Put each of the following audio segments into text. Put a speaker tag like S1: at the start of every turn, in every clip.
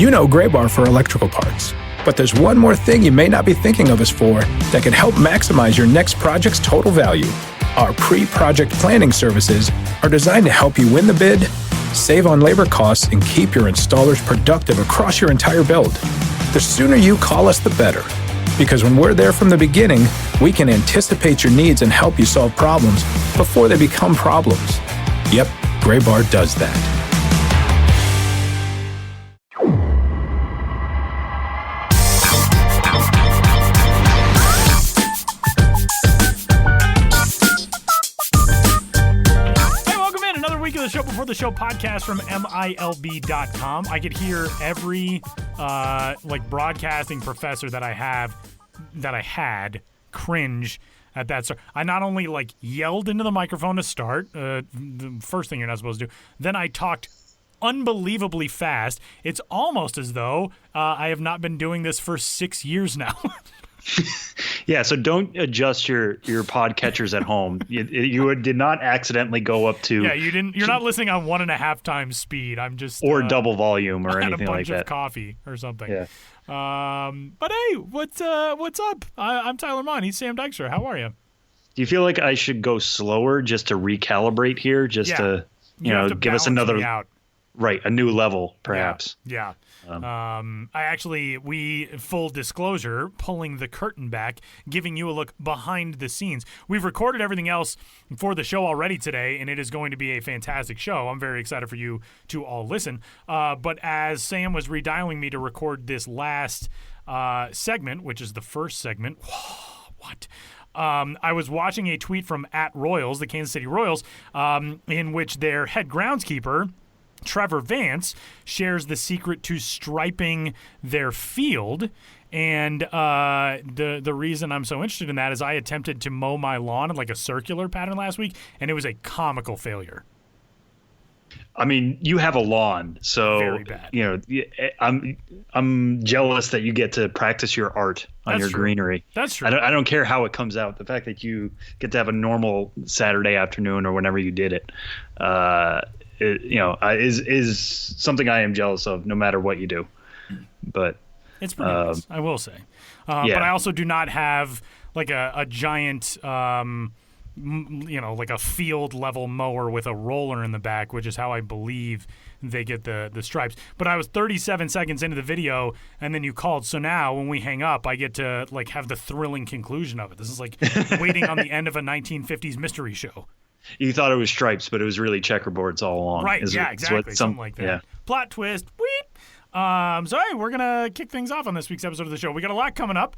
S1: You know Gray Bar for electrical parts, but there's one more thing you may not be thinking of us for that can help maximize your next project's total value. Our pre-project planning services are designed to help you win the bid, save on labor costs, and keep your installers productive across your entire build. The sooner you call us, the better. Because when we're there from the beginning, we can anticipate your needs and help you solve problems before they become problems. Yep, Gray Bar does that.
S2: The Show Before the Show podcast from MILB.com. I could hear every broadcasting professor that I had cringe at that start. I not only yelled into the microphone to start, the first thing you're not supposed to do, then I talked unbelievably fast. It's almost as though I have not been doing this for 6 years now.
S3: Yeah, so don't adjust your pod catchers at home. You did not accidentally go up to.
S2: Yeah, you didn't. You're not listening on 1.5 times speed. I'm just
S3: or double volume or anything like that.
S2: A bunch of coffee or something.
S3: Yeah.
S2: But hey, what's up? I'm Tyler Munn. He's Sam Dykstra. How are you?
S3: Do you feel like I should go slower just to recalibrate here, just to give us another a new level, perhaps?
S2: Yeah. Full disclosure, pulling the curtain back, giving you a look behind the scenes. We've recorded everything else for the show already today, and it is going to be a fantastic show. I'm very excited for you to all listen. But as Sam was redialing me to record this last segment, which is the first segment, I was watching a tweet from @Royals, the Kansas City Royals, in which their head groundskeeper, Trevor Vance, shares the secret to striping their field. And the reason I'm so interested in that is I attempted to mow my lawn in a circular pattern last week, and it was a comical failure.
S3: I mean, you have a lawn, so
S2: very bad.
S3: I'm jealous that you get to practice your art on your greenery.
S2: That's true.
S3: I don't care how it comes out. The fact that you get to have a normal Saturday afternoon or whenever you did it, is something I am jealous of, no matter what you do. But
S2: it's pretty nice, I will say. But I also do not have a giant, a field level mower with a roller in the back, which is how I believe they get the stripes. But I was 37 seconds into the video, and then you called. So now when we hang up, I get to have the thrilling conclusion of it. This is like waiting on the end of a 1950s mystery show.
S3: You thought it was stripes, but it was really checkerboards all along.
S2: Right, exactly. Something like that.
S3: Yeah.
S2: Plot twist, weep. Hey, we're going to kick things off on this week's episode of the show. We got a lot coming up.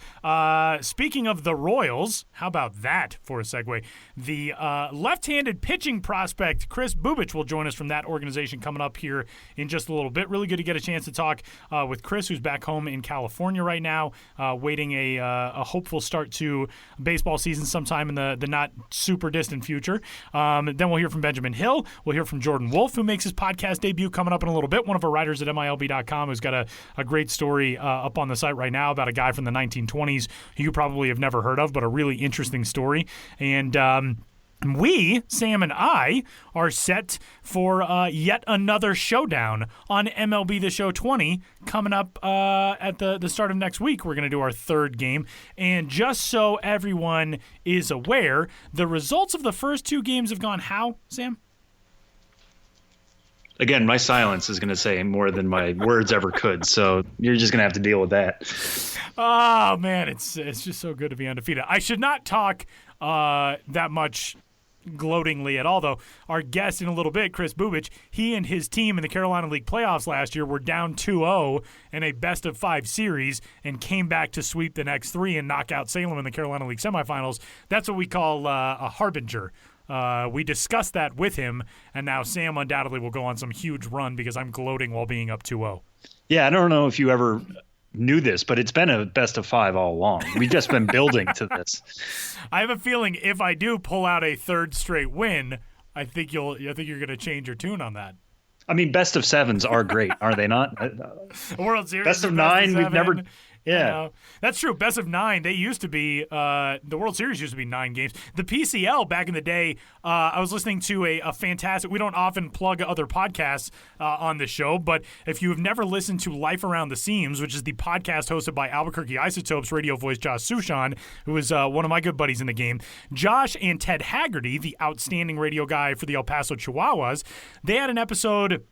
S2: Speaking of the Royals, how about that for a segue? The left-handed pitching prospect, Kris Bubic, will join us from that organization coming up here in just a little bit. Really good to get a chance to talk with Kris, who's back home in California right now, waiting a hopeful start to baseball season sometime in the not super distant future. Then we'll hear from Benjamin Hill. We'll hear from Jordan Wolf, who makes his podcast debut coming up in a little bit, one of our writers at MILB.com. Who's got a great story up on the site right now about a guy from the 1920s who you probably have never heard of, but a really interesting story. And we, Sam and I, are set for yet another showdown on MLB The Show 20 coming up at the start of next week. We're going to do our third game. And just so everyone is aware, the results of the first two games have gone how, Sam?
S3: Again, my silence is going to say more than my words ever could, so you're just going to have to deal with that.
S2: Oh, man, it's just so good to be undefeated. I should not talk that much gloatingly at all, though. Our guest in a little bit, Kris Bubic, he and his team in the Carolina League playoffs last year were down 2-0 in a best-of-5 series and came back to sweep the next three and knock out Salem in the Carolina League semifinals. That's what we call a harbinger. We discussed that with him, and now Sam undoubtedly will go on some huge run because I'm gloating while being up 2-0.
S3: Yeah, I don't know if you ever knew this, but it's been a best of 5 all along. We've just been building to this.
S2: I have a feeling if I do pull out a third straight win, I think you're going to change your tune on that.
S3: I mean, best of 7s are great, are they not?
S2: World Series.
S3: Best of 9, we've never. Yeah.
S2: That's true. Best of 9. They used to be the World Series used to be 9 games. The PCL back in the day, I was listening to a fantastic, we don't often plug other podcasts on this show, but if you have never listened to Life Around the Seams, which is the podcast hosted by Albuquerque Isotopes radio voice Josh Sushan, who is one of my good buddies in the game, Josh and Ted Haggerty, the outstanding radio guy for the El Paso Chihuahuas, they had an episode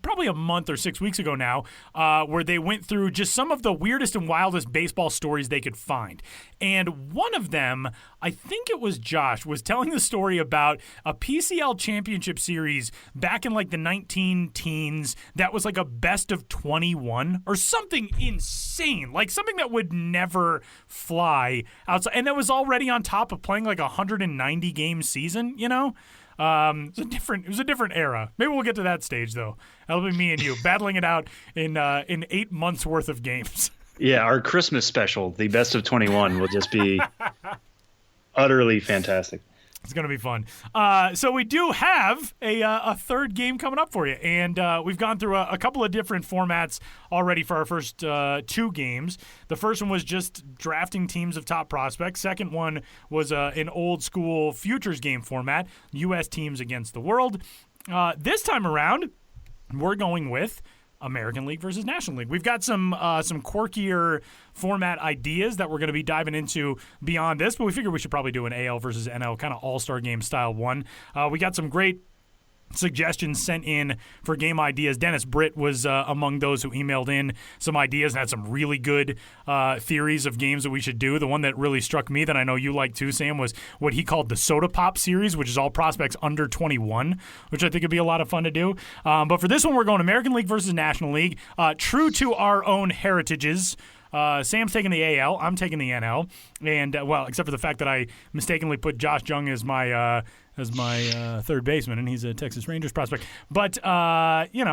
S2: probably a month or 6 weeks ago now, where they went through just some of the weirdest and wildest baseball stories they could find. And one of them, I think it was Josh, was telling the story about a PCL championship series back in like the 19-teens that was like a best of 21 or something insane, like something that would never fly outside. And that was already on top of playing like a 190-game season, you know? It was a different era. Maybe we'll get to that stage though. That'll be me and you battling it out in 8 months worth of games.
S3: Yeah, our Christmas special, the best of 21, will just be utterly fantastic.
S2: It's going to be fun. So we do have a third game coming up for you, and we've gone through a couple of different formats already for our first 2 games. The first one was just drafting teams of top prospects. Second one was an old-school futures game format, U.S. teams against the world. This time around, we're going with American League versus National League. We've got some quirkier format ideas that we're going to be diving into beyond this, but we figured we should probably do an AL versus NL kind of all-star game style one. We got some great suggestions sent in for game ideas. Dennis Britt was among those who emailed in some ideas and had some really good theories of games that we should do. The one that really struck me that I know you like too, Sam, was what he called the Soda Pop series, which is all prospects under 21, which I think would be a lot of fun to do. But for this one, we're going American League versus National League. True to our own heritages, Sam's taking the AL, I'm taking the NL, and well, except for the fact that I mistakenly put Josh Jung as my third baseman, and he's a Texas Rangers prospect. But what are you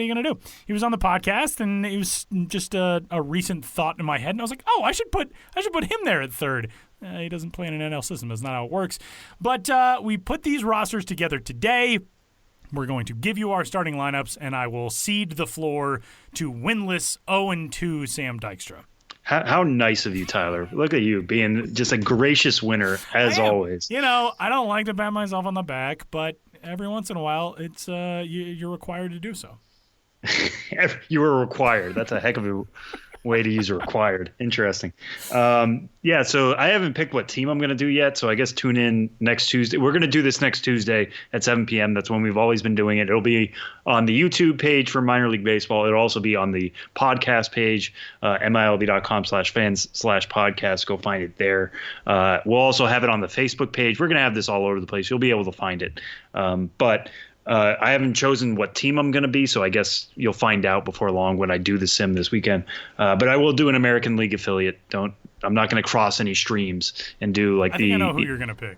S2: gonna do? He was on the podcast, and it was just a recent thought in my head, and I was like, oh, I should put him there at third. He doesn't play in an NL system. That's not how it works. But we put these rosters together today. We're going to give you our starting lineups, and I will cede the floor to winless 0-2 Sam Dykstra.
S3: How nice of you, Tyler. Look at you being just a gracious winner, as always.
S2: I don't like to pat myself on the back, but every once in a while, it's you're required to do so.
S3: You were required. That's a heck of a way to use required. Interesting. So I haven't picked what team I'm going to do yet, so I guess tune in next Tuesday. We're going to do this next Tuesday at 7 p.m. That's when we've always been doing it. It'll be on the YouTube page for Minor League Baseball. It'll also be on the podcast page, milb.com/fans/podcast. Go find it there. We'll also have it on the Facebook page. We're going to have this all over the place. You'll be able to find it. I haven't chosen what team I'm going to be, so I guess you'll find out before long when I do the sim this weekend. But I will do an American League affiliate. I'm not going to cross any streams and do like
S2: I think I know who you're going to pick.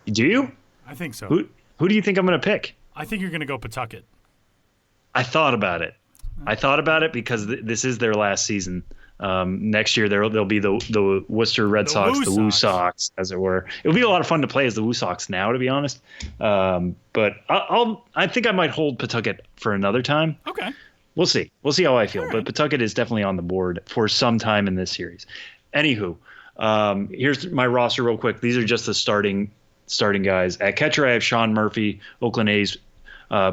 S3: Do you?
S2: I think so.
S3: Who do you think I'm going to pick?
S2: I think you're going to go Pawtucket.
S3: I thought about it. Because this is their last season. Next year there'll be the Worcester Red Sox, the Woo Sox, as it were. It'll be a lot of fun to play as the Woo Sox now, to be honest. But I think I might hold Pawtucket for another time.
S2: Okay.
S3: We'll see. We'll see how I feel.
S2: Right.
S3: But Pawtucket is definitely on the board for some time in this series. Anywho, here's my roster real quick. These are just the starting guys. At catcher, I have Sean Murphy, Oakland A's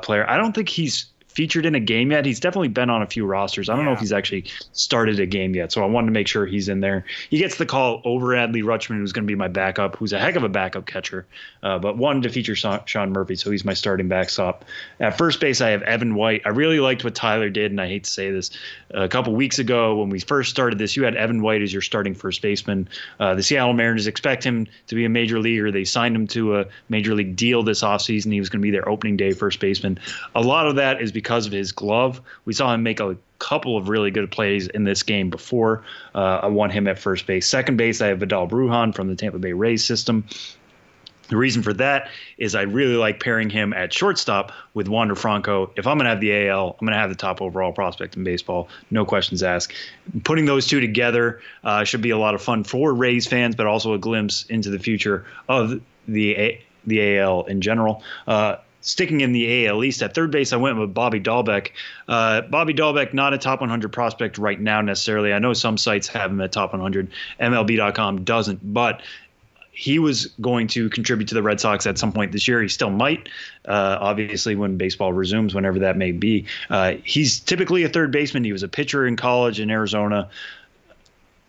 S3: player. I don't think he's featured in a game yet. He's definitely been on a few rosters. I don't know if he's actually started a game yet, so I wanted to make sure he's in there. He gets the call over Adley Rutschman, who's going to be my backup, who's a heck of a backup catcher, but wanted to feature Sean Murphy, so he's my starting backstop. At first base, I have Evan White. I really liked what Tyler did, and I hate to say this. A couple weeks ago when we first started this, you had Evan White as your starting first baseman. The Seattle Mariners expect him to be a major leaguer. They signed him to a major league deal this offseason. He was going to be their opening day first baseman. A lot of that is because of his glove. We saw him make a couple of really good plays in this game before. I want him at first base. Second base, I have Vidal Brujan from the Tampa Bay Rays system. The reason for that is I really like pairing him at shortstop with Wander Franco. If I'm going to have the AL, I'm going to have the top overall prospect in baseball. No questions asked. Putting those two together should be a lot of fun for Rays fans, but also a glimpse into the future of the AL in general. sticking in the AL East, at third base, I went with Bobby Dahlbeck. Bobby Dahlbeck, not a top 100 prospect right now necessarily. I know some sites have him at top 100. MLB.com doesn't, but he was going to contribute to the Red Sox at some point this year. He still might, obviously, when baseball resumes, whenever that may be. He's typically a third baseman. He was a pitcher in college in Arizona.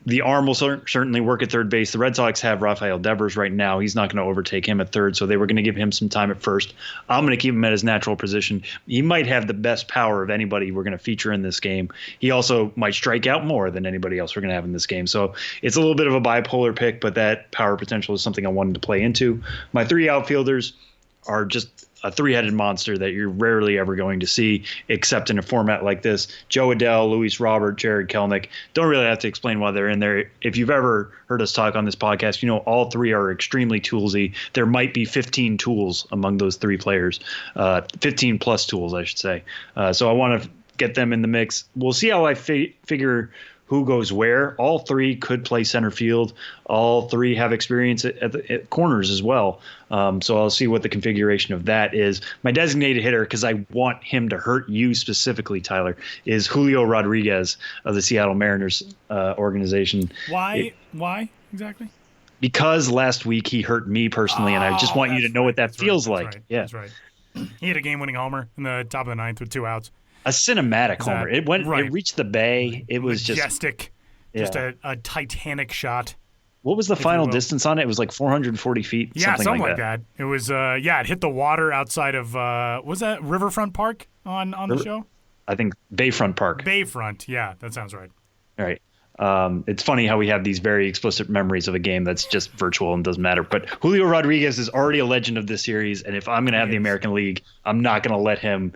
S3: The arm will certainly work at third base. The Red Sox have Rafael Devers right now. He's not going to overtake him at third, so they were going to give him some time at first. I'm going to keep him at his natural position. He might have the best power of anybody we're going to feature in this game. He also might strike out more than anybody else we're going to have in this game. So it's a little bit of a bipolar pick, but that power potential is something I wanted to play into. My three outfielders are just a three-headed monster that you're rarely ever going to see, except in a format like this. Joe Adell, Luis Robert, Jared Kelenic. Don't really have to explain why they're in there. If you've ever heard us talk on this podcast, you know all three are extremely toolsy. There might be 15 tools among those three players, 15 plus tools, I should say. So I want to get them in the mix. We'll see how I figure who goes where. All three could play center field. All three have experience at corners as well. So I'll see what the configuration of that is. My designated hitter, because I want him to hurt you specifically, Tyler, is Julio Rodriguez of the Seattle Mariners organization.
S2: Why exactly?
S3: Because last week he hurt me personally, and I just want you to know what that feels like.
S2: Right.
S3: Yeah,
S2: that's right. He had a game-winning homer in the top of the ninth with 2 outs.
S3: A cinematic homer. It reached the bay. It was
S2: majestic, just a Titanic shot.
S3: What was the final distance on it? It was like 440 feet.
S2: Yeah, something like that. It was. It hit the water outside of. Was that Riverfront Park on the show?
S3: I think Bayfront Park.
S2: Bayfront. Yeah, that sounds right.
S3: All right. It's funny how we have these very explicit memories of a game that's just virtual and doesn't matter. But Julio Rodriguez is already a legend of this series, and if I'm going to have the American League, I'm not going to let him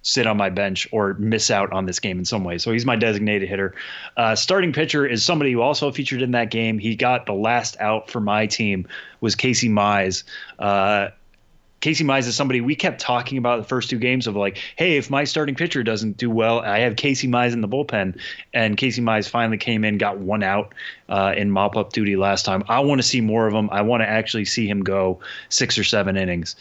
S3: sit on my bench or miss out on this game in some way. So he's my designated hitter. Starting pitcher is somebody who also featured in that game. He got the last out for my team, was Casey Mize. Casey Mize is somebody we kept talking about the first two games of like, hey, if my starting pitcher doesn't do well, I have Casey Mize in the bullpen. And Casey Mize finally came in, got 1 out in mop-up duty last time. I want to see more of him. I want to actually see him go 6 or 7 innings.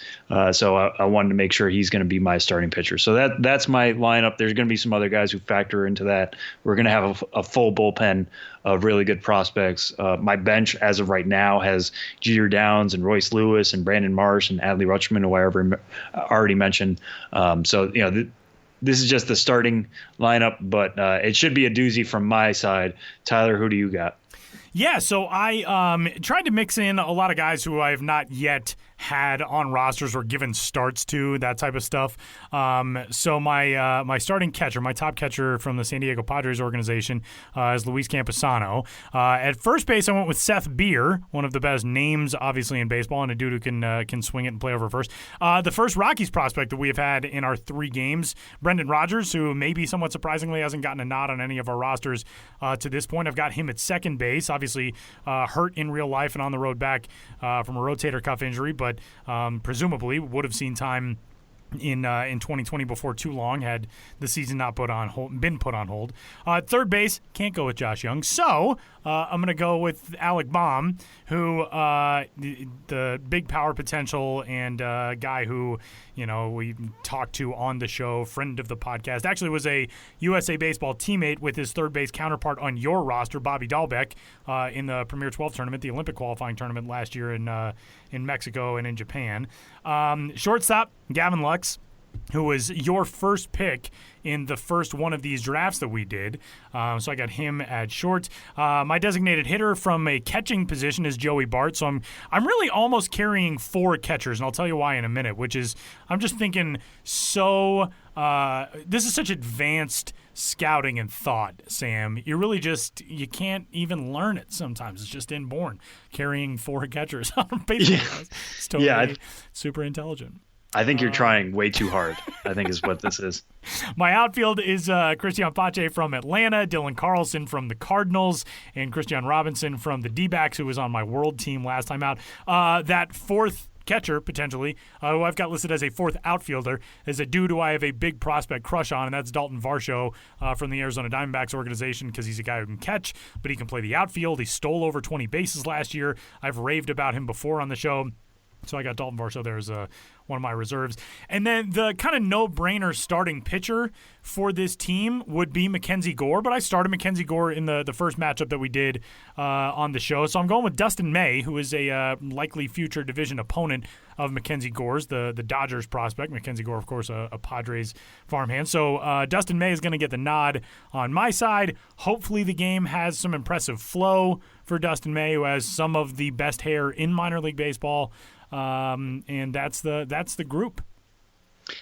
S3: So I wanted to make sure he's going to be my starting pitcher. So that's my lineup. There's going to be some other guys who factor into that. We're going to have a full bullpen of really good prospects. My bench as of right now has Jeter Downs and Royce Lewis and Brandon Marsh and Adley Rutschman, who I already mentioned. So, this is just the starting lineup, but it should be a doozy from my side. Tyler, who do you got?
S2: Yeah, so I tried to mix in a lot of guys who I have not yet had on rosters or given starts to, that type of stuff. So my starting catcher, my top catcher from the San Diego Padres organization is Luis Campusano. At first base, I went with Seth Beer, one of the best names, obviously, in baseball, and a dude who can swing it and play over first. The first Rockies prospect that we have had in our 3 games, Brendan Rodgers, who maybe somewhat surprisingly hasn't gotten a nod on any of our rosters to this point. I've got him at second base, obviously hurt in real life and on the road back from a rotator cuff injury, but presumably would have seen time in 2020 before too long had the season not been put on hold. Third base, can't go with Josh Young, so I'm going to go with Alec Baum, who the big power potential and guy who we talked to on the show, friend of the podcast, actually was a USA Baseball teammate with his third base counterpart on your roster, Bobby Dahlbeck, in the Premier 12 tournament, the Olympic qualifying tournament last year in Mexico and in Japan. Shortstop, Gavin Lux, who was your first pick in the first one of these drafts that we did. So I got him at short. My designated hitter from a catching position is Joey Bart. So I'm really almost carrying 4 catchers, and I'll tell you why in a minute, which is I'm just thinking this is such advanced scouting and thought, Sam. You can't even learn it sometimes. It's just inborn, carrying 4 catchers on baseball. Yeah. It's totally super intelligent.
S3: I think you're trying way too hard, I think is what this is.
S2: My outfield is Christian Pache from Atlanta, Dylan Carlson from the Cardinals, and Christian Robinson from the D-backs, who was on my world team last time out. That fourth catcher, potentially, who I've got listed as a fourth outfielder, is a dude who I have a big prospect crush on, and that's Dalton Varsho from the Arizona Diamondbacks organization, because he's a guy who can catch, but he can play the outfield. He stole over 20 bases last year. I've raved about him before on the show. So I got Dalton Varsho there as one of my reserves. And then the kind of no-brainer starting pitcher for this team would be Mackenzie Gore, but I started Mackenzie Gore in the first matchup that we did on the show. So I'm going with Dustin May, who is a likely future division opponent of Mackenzie Gore's, the Dodgers prospect. Mackenzie Gore, of course, a Padres farmhand. So Dustin May is going to get the nod on my side. Hopefully the game has some impressive flow for Dustin May, who has some of the best hair in minor league baseball. And that's the group.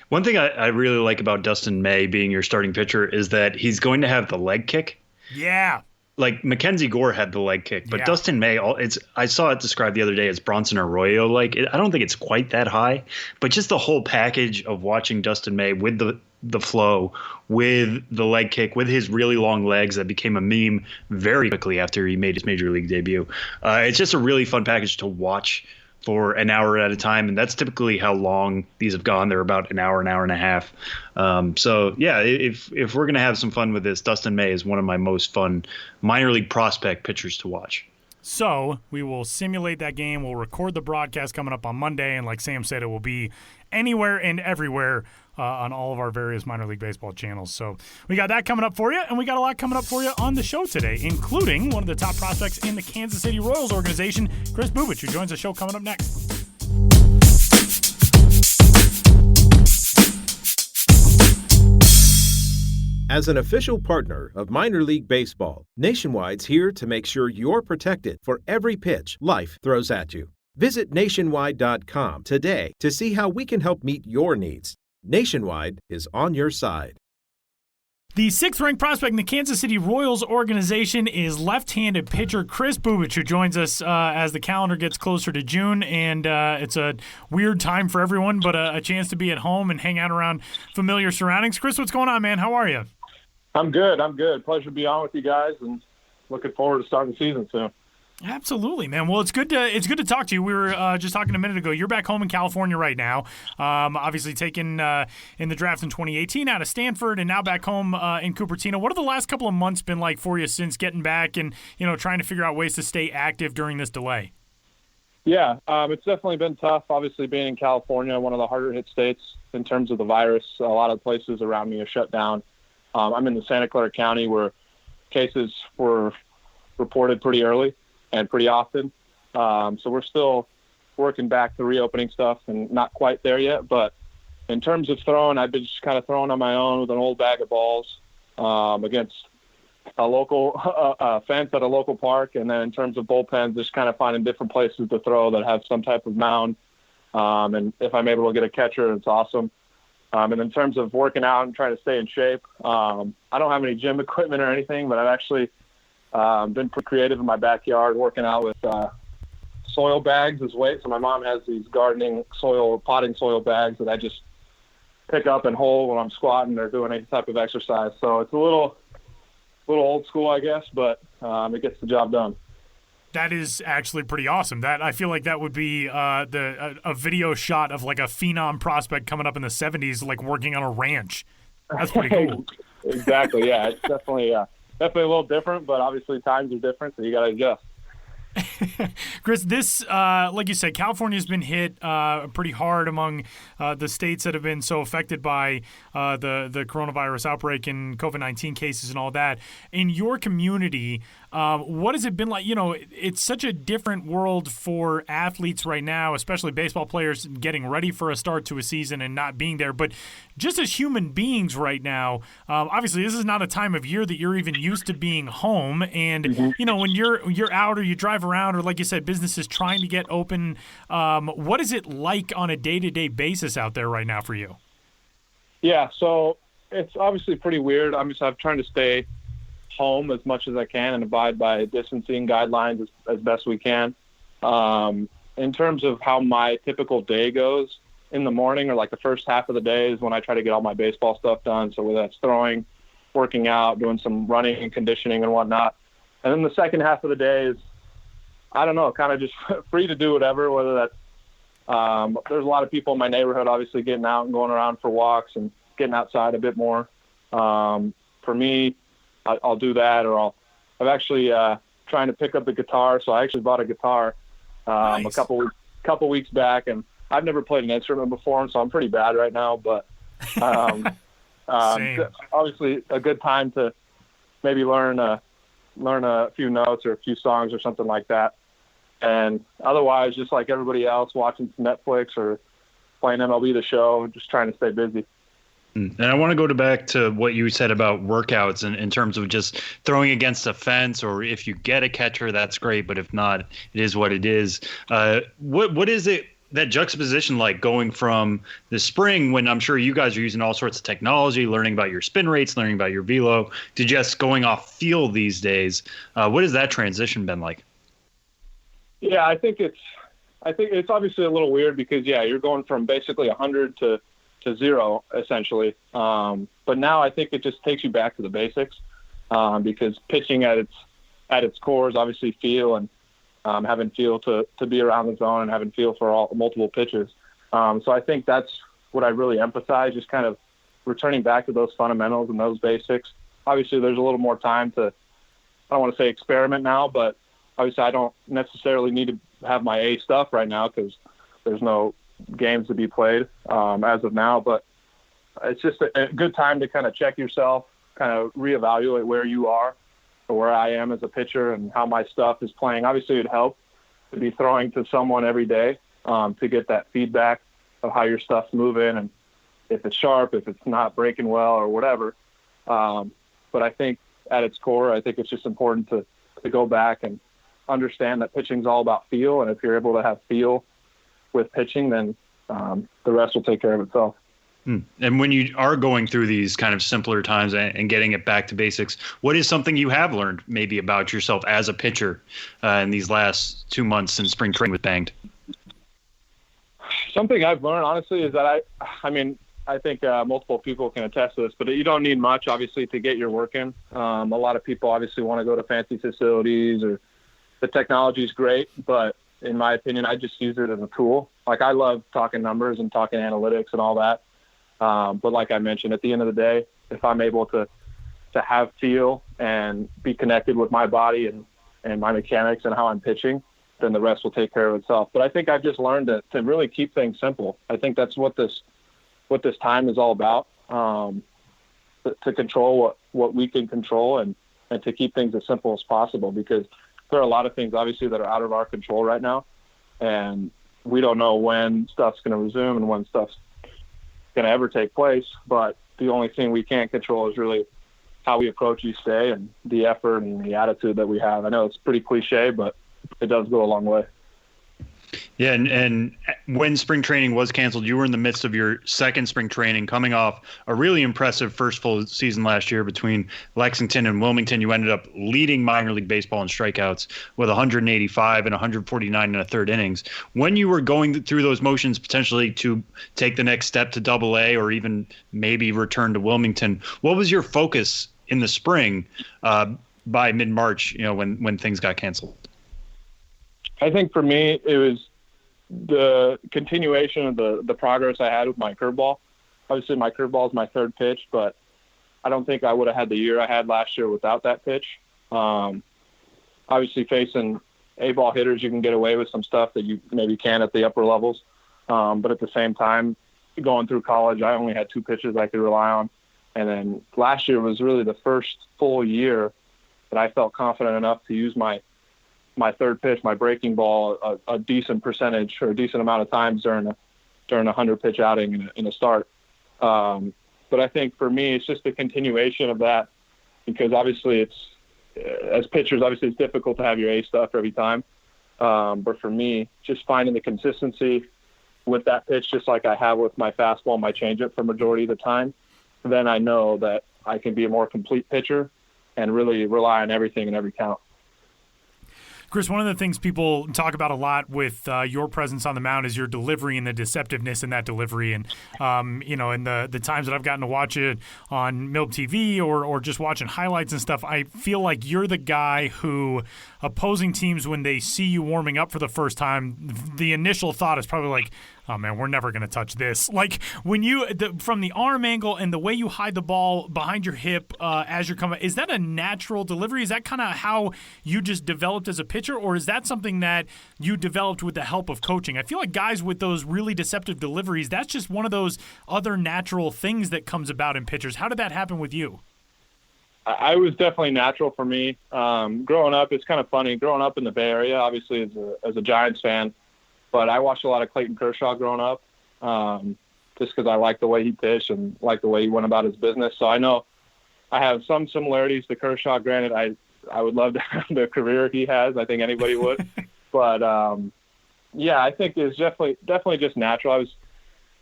S3: One thing I really like about Dustin May being your starting pitcher is that he's going to have the leg kick.
S2: Yeah.
S3: Like Mackenzie Gore had the leg kick, but
S2: Yeah.
S3: Dustin May, I saw it described the other day as Bronson Arroyo. Like, I don't think it's quite that high, but just the whole package of watching Dustin May with the flow, with the leg kick, with his really long legs that became a meme very quickly after he made his major league debut. It's just a really fun package to watch for an hour at a time, and that's typically how long these have gone. They're about an hour and a half. So yeah, if we're gonna have some fun with this, Dustin May is one of my most fun minor league prospect pitchers to watch.
S2: So we will simulate that game. We'll record the broadcast coming up on Monday, and like Sam said, it will be anywhere and everywhere on all of our various minor league baseball channels. So we got that coming up for you, and we got a lot coming up for you on the show today, including one of the top prospects in the Kansas City Royals organization, Kris Bubic, who joins the show coming up next.
S4: As an official partner of Minor League Baseball, Nationwide's here to make sure you're protected for every pitch life throws at you. Visit nationwide.com today to see how we can help meet your needs. Nationwide is on your side.
S2: The sixth-ranked prospect in the Kansas City Royals organization is left-handed pitcher Kris Bubic, who joins us as the calendar gets closer to June, and it's a weird time for everyone, but a chance to be at home and hang out around familiar surroundings. Kris, what's going on, man? How are you?
S5: I'm good. Pleasure to be on with you guys, and looking forward to starting the season soon.
S2: Absolutely, man. Well, it's good to talk to you. We were just talking a minute ago. You're back home in California right now, obviously taken in the draft in 2018 out of Stanford, and now back home in Cupertino. What have the last couple of months been like for you since getting back and trying to figure out ways to stay active during this delay?
S5: Yeah, it's definitely been tough. Obviously, being in California, one of the harder hit states in terms of the virus. A lot of places around me are shut down. I'm in the Santa Clara County where cases were reported pretty early and pretty often. So we're still working back the reopening stuff and not quite there yet. But in terms of throwing, I've been just kind of throwing on my own with an old bag of balls against a local fence at a local park. And then in terms of bullpens, just kind of finding different places to throw that have some type of mound. And if I'm able to get a catcher, it's awesome. And in terms of working out and trying to stay in shape, I don't have any gym equipment or anything, but I've actually been pretty creative in my backyard working out with soil bags as weights. So my mom has these potting soil bags that I just pick up and hold when I'm squatting or doing any type of exercise. So it's a little old school, I guess, but it gets the job done.
S2: That is actually pretty awesome. That I feel like that would be a video shot of like a phenom prospect coming up in the 70s, like working on a ranch. That's pretty cool.
S5: Exactly. Yeah, it's definitely a little different, but obviously times are different, so you got to adjust.
S2: Kris, this, like you said, California's been hit pretty hard among the states that have been so affected by the coronavirus outbreak and COVID-19 cases and all that. In your community, what has it been like? It's such a different world for athletes right now, especially baseball players getting ready for a start to a season and not being there. But just as human beings right now, obviously this is not a time of year that you're even used to being home. And, when you're out or you drive around or, like you said, businesses trying to get open, what is it like on a day-to-day basis out there right now for you?
S5: Yeah, so it's obviously pretty weird. I'm trying to stay home as much as I can and abide by distancing guidelines as best we can. In terms of how my typical day goes, in the morning or like the first half of the day is when I try to get all my baseball stuff done. So whether that's throwing, working out, doing some running and conditioning and whatnot. And then the second half of the day is, I don't know, kind of just free to do whatever, whether that's there's a lot of people in my neighborhood obviously getting out and going around for walks and getting outside a bit more. For me, I'll do that, or I'm actually trying to pick up the guitar. So I actually bought a guitar
S2: Nice.
S5: a couple couple weeks back, and I've never played an instrument before, so I'm pretty bad right now. But obviously, a good time to maybe learn a few notes or a few songs or something like that. And otherwise, just like everybody else, watching some Netflix or playing MLB The Show, just trying to stay busy.
S3: And I want to go back to what you said about workouts in terms of just throwing against a fence, or if you get a catcher, that's great. But if not, it is what it is. What is it, that juxtaposition, like going from the spring when I'm sure you guys are using all sorts of technology, learning about your spin rates, learning about your velo, to just going off field these days? What has that transition been like?
S5: Yeah, I think it's obviously a little weird because, you're going from basically 100 to 0 essentially. But now I think it just takes you back to the basics, because pitching at its core is obviously feel, and having feel to be around the zone and having feel for all multiple pitches. So I think that's what I really emphasize, just kind of returning back to those fundamentals and those basics. Obviously there's a little more time to, I don't want to say experiment now, but obviously I don't necessarily need to have my A stuff right now because there's no games to be played as of now. But it's just a good time to kind of check yourself, kind of reevaluate where you are or where I am as a pitcher and how my stuff is playing. Obviously it'd help to be throwing to someone every day to get that feedback of how your stuff's moving and if it's sharp, if it's not breaking well or whatever. But I think at its core, I think it's just important to go back and understand that pitching's all about feel. And if you're able to have feel with pitching, then the rest will take care of itself.
S3: And when you are going through these kind of simpler times and getting it back to basics, what is something you have learned maybe about yourself as a pitcher in these last 2 months since spring training was banged?
S5: Something I've learned, honestly, is that I think multiple people can attest to this, but you don't need much, obviously, to get your work in. A lot of people obviously want to go to fancy facilities, or the technology is great, but in my opinion, I just use it as a tool. Like, I love talking numbers and talking analytics and all that. But like I mentioned, at the end of the day, if I'm able to have feel and be connected with my body and my mechanics and how I'm pitching, then the rest will take care of itself. But I think I've just learned to really keep things simple. I think that's what this time is all about, to control what we can control and to keep things as simple as possible, because there are a lot of things obviously that are out of our control right now, and we don't know when stuff's going to resume and when stuff's going to ever take place. But the only thing we can't control is really how we approach each day and the effort and the attitude that we have. I know it's pretty cliche, but it does go a long way.
S3: Yeah, and when spring training was canceled, you were in the midst of your second spring training, coming off a really impressive first full season last year between Lexington and Wilmington. You ended up leading minor league baseball in strikeouts with 185 and 149 in a third innings. When you were going through those motions potentially to take the next step to Double-A or even maybe return to Wilmington, what was your focus in the spring by mid-March, when things got canceled?
S5: I think for me, it was the continuation of the progress I had with my curveball. Obviously, my curveball is my third pitch, but I don't think I would have had the year I had last year without that pitch. Obviously, facing A-ball hitters, you can get away with some stuff that you maybe can at the upper levels. But at the same time, going through college, I only had 2 pitches I could rely on. And then last year was really the first full year that I felt confident enough to use my third pitch, my breaking ball, a decent percentage or a decent amount of times during a 100-pitch outing in a start. But I think for me, it's just a continuation of that, because obviously as pitchers, obviously it's difficult to have your A stuff every time. But for me, just finding the consistency with that pitch, just like I have with my fastball and my changeup for majority of the time, then I know that I can be a more complete pitcher and really rely on everything in every count.
S2: Kris, one of the things people talk about a lot with your presence on the mound is your delivery and the deceptiveness in that delivery. And, in the times that I've gotten to watch it on MILB TV or just watching highlights and stuff, I feel like you're the guy who opposing teams, when they see you warming up for the first time, the initial thought is probably like, oh man, we're never going to touch this. Like when from the arm angle and the way you hide the ball behind your hip as you're coming, is that a natural delivery? Is that kind of how you just developed as a pitcher, or is that something that you developed with the help of coaching? I feel like guys with those really deceptive deliveries, that's just one of those other natural things that comes about in pitchers. How did that happen with you?
S5: I was definitely natural for me. Growing up, it's kind of funny. Growing up in the Bay Area, obviously as a Giants fan, but I watched a lot of Clayton Kershaw growing up, just because I liked the way he pitched and liked the way he went about his business. So I know I have some similarities to Kershaw. Granted, I would love to have the career he has. I think anybody would. But, yeah, I think it's definitely just natural. I was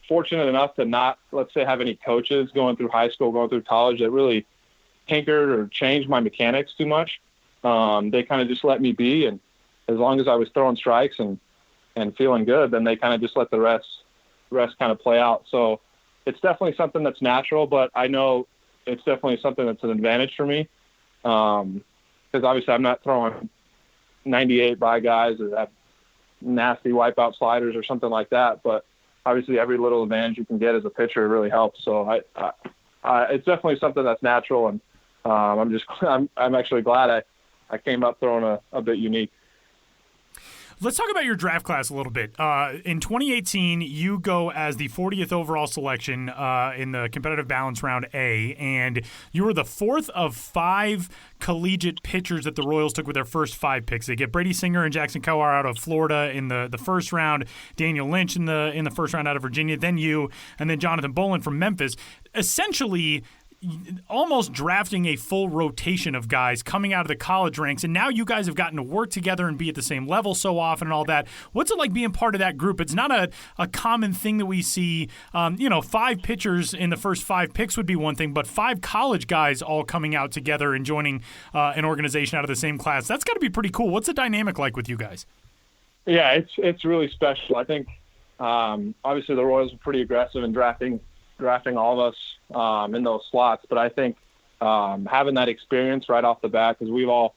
S5: fortunate enough to not, let's say, have any coaches going through high school, going through college that really tinkered or changed my mechanics too much. They kind of just let me be, and as long as I was throwing strikes and feeling good, then they kind of just let the rest kind of play out. So it's definitely something that's natural, but I know it's definitely something that's an advantage for me, because obviously I'm not throwing 98 by guys that have nasty wipeout sliders or something like that, but obviously every little advantage you can get as a pitcher really helps. So it's definitely something that's natural, and I'm actually glad I came up throwing a bit unique.
S2: Let's talk about your draft class a little bit. In 2018, you go as the 40th overall selection in the competitive balance round A, and you were the fourth of 5 collegiate pitchers that the Royals took with their first 5 picks. They get Brady Singer and Jackson Kowar out of Florida in the first round, Daniel Lynch in the first round out of Virginia, then you, and then Jonathan Bolin from Memphis. Essentially, almost drafting a full rotation of guys coming out of the college ranks, and now you guys have gotten to work together and be at the same level so often and all that. What's it like being part of that group? It's not a common thing that we see. 5 pitchers in the first 5 picks would be one thing, but 5 college guys all coming out together and joining an organization out of the same class. That's got to be pretty cool. What's the dynamic like with you guys?
S5: Yeah, it's really special. I think obviously the Royals were pretty aggressive in drafting all of us in those slots. But I think having that experience right off the bat, because we've all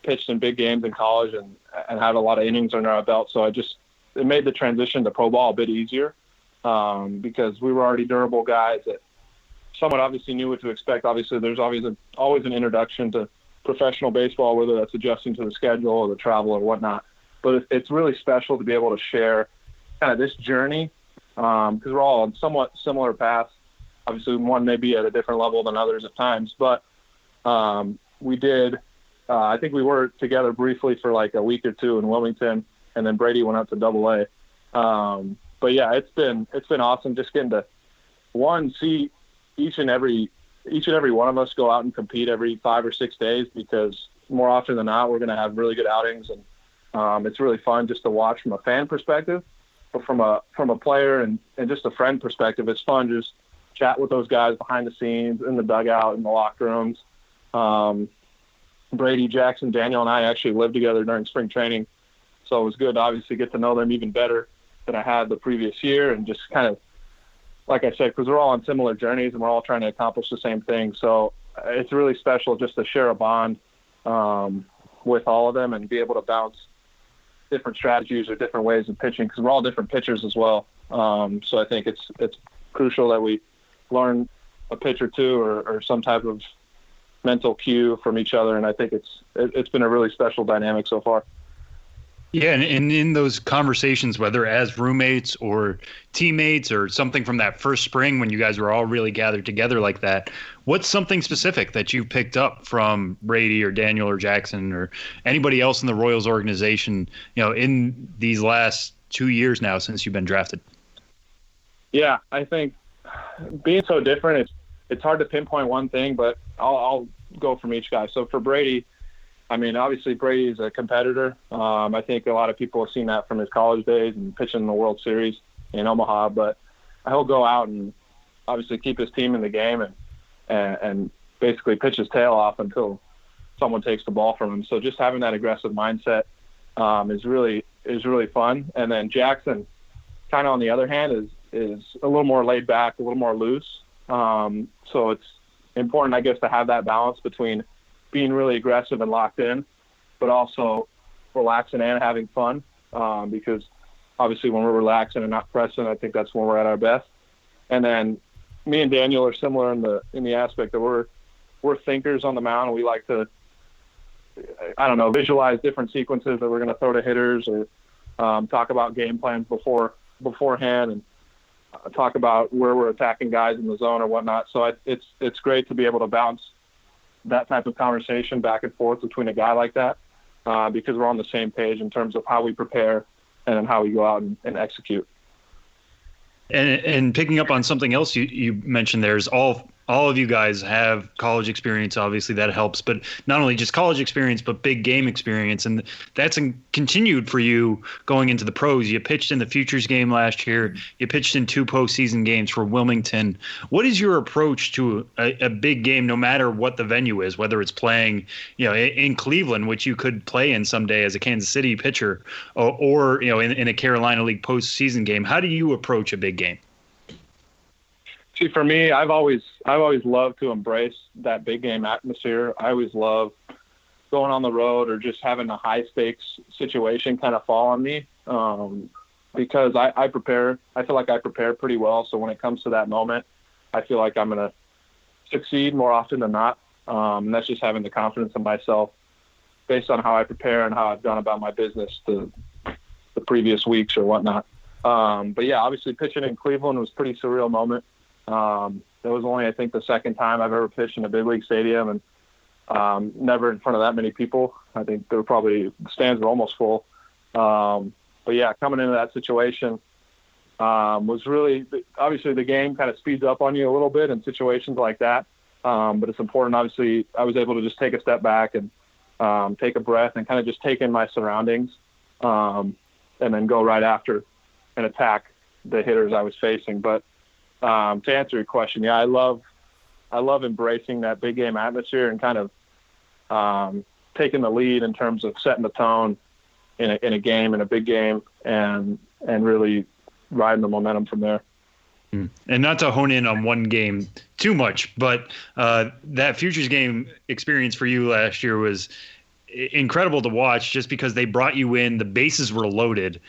S5: pitched in big games in college and had a lot of innings under our belt. So it made the transition to pro ball a bit easier because we were already durable guys that somewhat obviously knew what to expect. Obviously, there's always an introduction to professional baseball, whether that's adjusting to the schedule or the travel or whatnot. But it's really special to be able to share kind of this journey, because we're all on somewhat similar paths. Obviously, one may be at a different level than others at times, but we did. I think we were together briefly for like a week or 2 in Wilmington, and then Brady went up to Double-A. But yeah, it's been awesome just getting to see each and every one of us go out and compete every 5 or 6 days, because more often than not we're going to have really good outings, and it's really fun just to watch from a fan perspective. But from a player and just a friend perspective, it's fun just chat with those guys behind the scenes, in the dugout, in the locker rooms. Brady, Jackson, Daniel, and I actually lived together during spring training, so it was good to obviously get to know them even better than I had the previous year, and just kind of, like I said, because we're all on similar journeys and we're all trying to accomplish the same thing. So it's really special just to share a bond with all of them and be able to bounce different strategies or different ways of pitching, because we're all different pitchers as well. So I think it's crucial that we learn a pitch or two or some type of mental cue from each other. And I think it's been a really special dynamic so far.
S3: Yeah, and in those conversations, whether as roommates or teammates or something from that first spring when you guys were all really gathered together like that, what's something specific that you picked up from Brady or Daniel or Jackson or anybody else in the Royals organization, in these last 2 years now since you've been drafted? Yeah,
S5: I think being so different, it's hard to pinpoint one thing, but I'll go from each guy. So for Brady, I mean, obviously Brady is a competitor. I think a lot of people have seen that from his college days and pitching in the World Series in Omaha, but he'll go out and obviously keep his team in the game and basically pitch his tail off until someone takes the ball from him. So just having that aggressive mindset is really fun. And then Jackson, kind of on the other hand, is a little more laid back, a little more loose. So it's important, I guess, to have that balance between being really aggressive and locked in, but also relaxing and having fun, because obviously when we're relaxing and not pressing, I think that's when we're at our best. And then me and Daniel are similar in the aspect that we're thinkers on the mound, and we like to, visualize different sequences that we're going to throw to hitters, or talk about game plans beforehand, and talk about where we're attacking guys in the zone or whatnot. So it's great to be able to bounce that type of conversation back and forth between a guy like that, because we're on the same page in terms of how we prepare and then how we go out and execute.
S3: And picking up on something else you mentioned, there's all of you guys have college experience. Obviously that helps, but not only just college experience, but big game experience. And that's continued for you going into the pros. You pitched in the Futures game last year. You pitched in 2 postseason games for Wilmington. What is your approach to a big game, no matter what the venue is, whether it's playing, in Cleveland, which you could play in someday as a Kansas City pitcher, or in a Carolina League postseason game? How do you approach a big game?
S5: See, for me, I've always loved to embrace that big game atmosphere. I always love going on the road or just having a high stakes situation kind of fall on me, because I prepare. I feel like I prepare pretty well. So when it comes to that moment, I feel like I'm going to succeed more often than not. And that's just having the confidence in myself based on how I prepare and how I've gone about my business the previous weeks or whatnot. But yeah, obviously pitching in Cleveland was a pretty surreal moment. It was only, I think, the second time I've ever pitched in a big league stadium, and never in front of that many people. I think there were probably stands were almost full. But yeah, coming into that situation was really, obviously the game kind of speeds up on you a little bit in situations like that. But it's important. Obviously, I was able to just take a step back and take a breath and kind of just take in my surroundings, and then go right after and attack the hitters I was facing. But to answer your question, yeah, I love embracing that big game atmosphere and kind of taking the lead in terms of setting the tone in a game, in a big game, and really riding the momentum from there.
S3: And not to hone in on one game too much, but that Futures game experience for you last year was incredible to watch, just because they brought you in, the bases were loaded,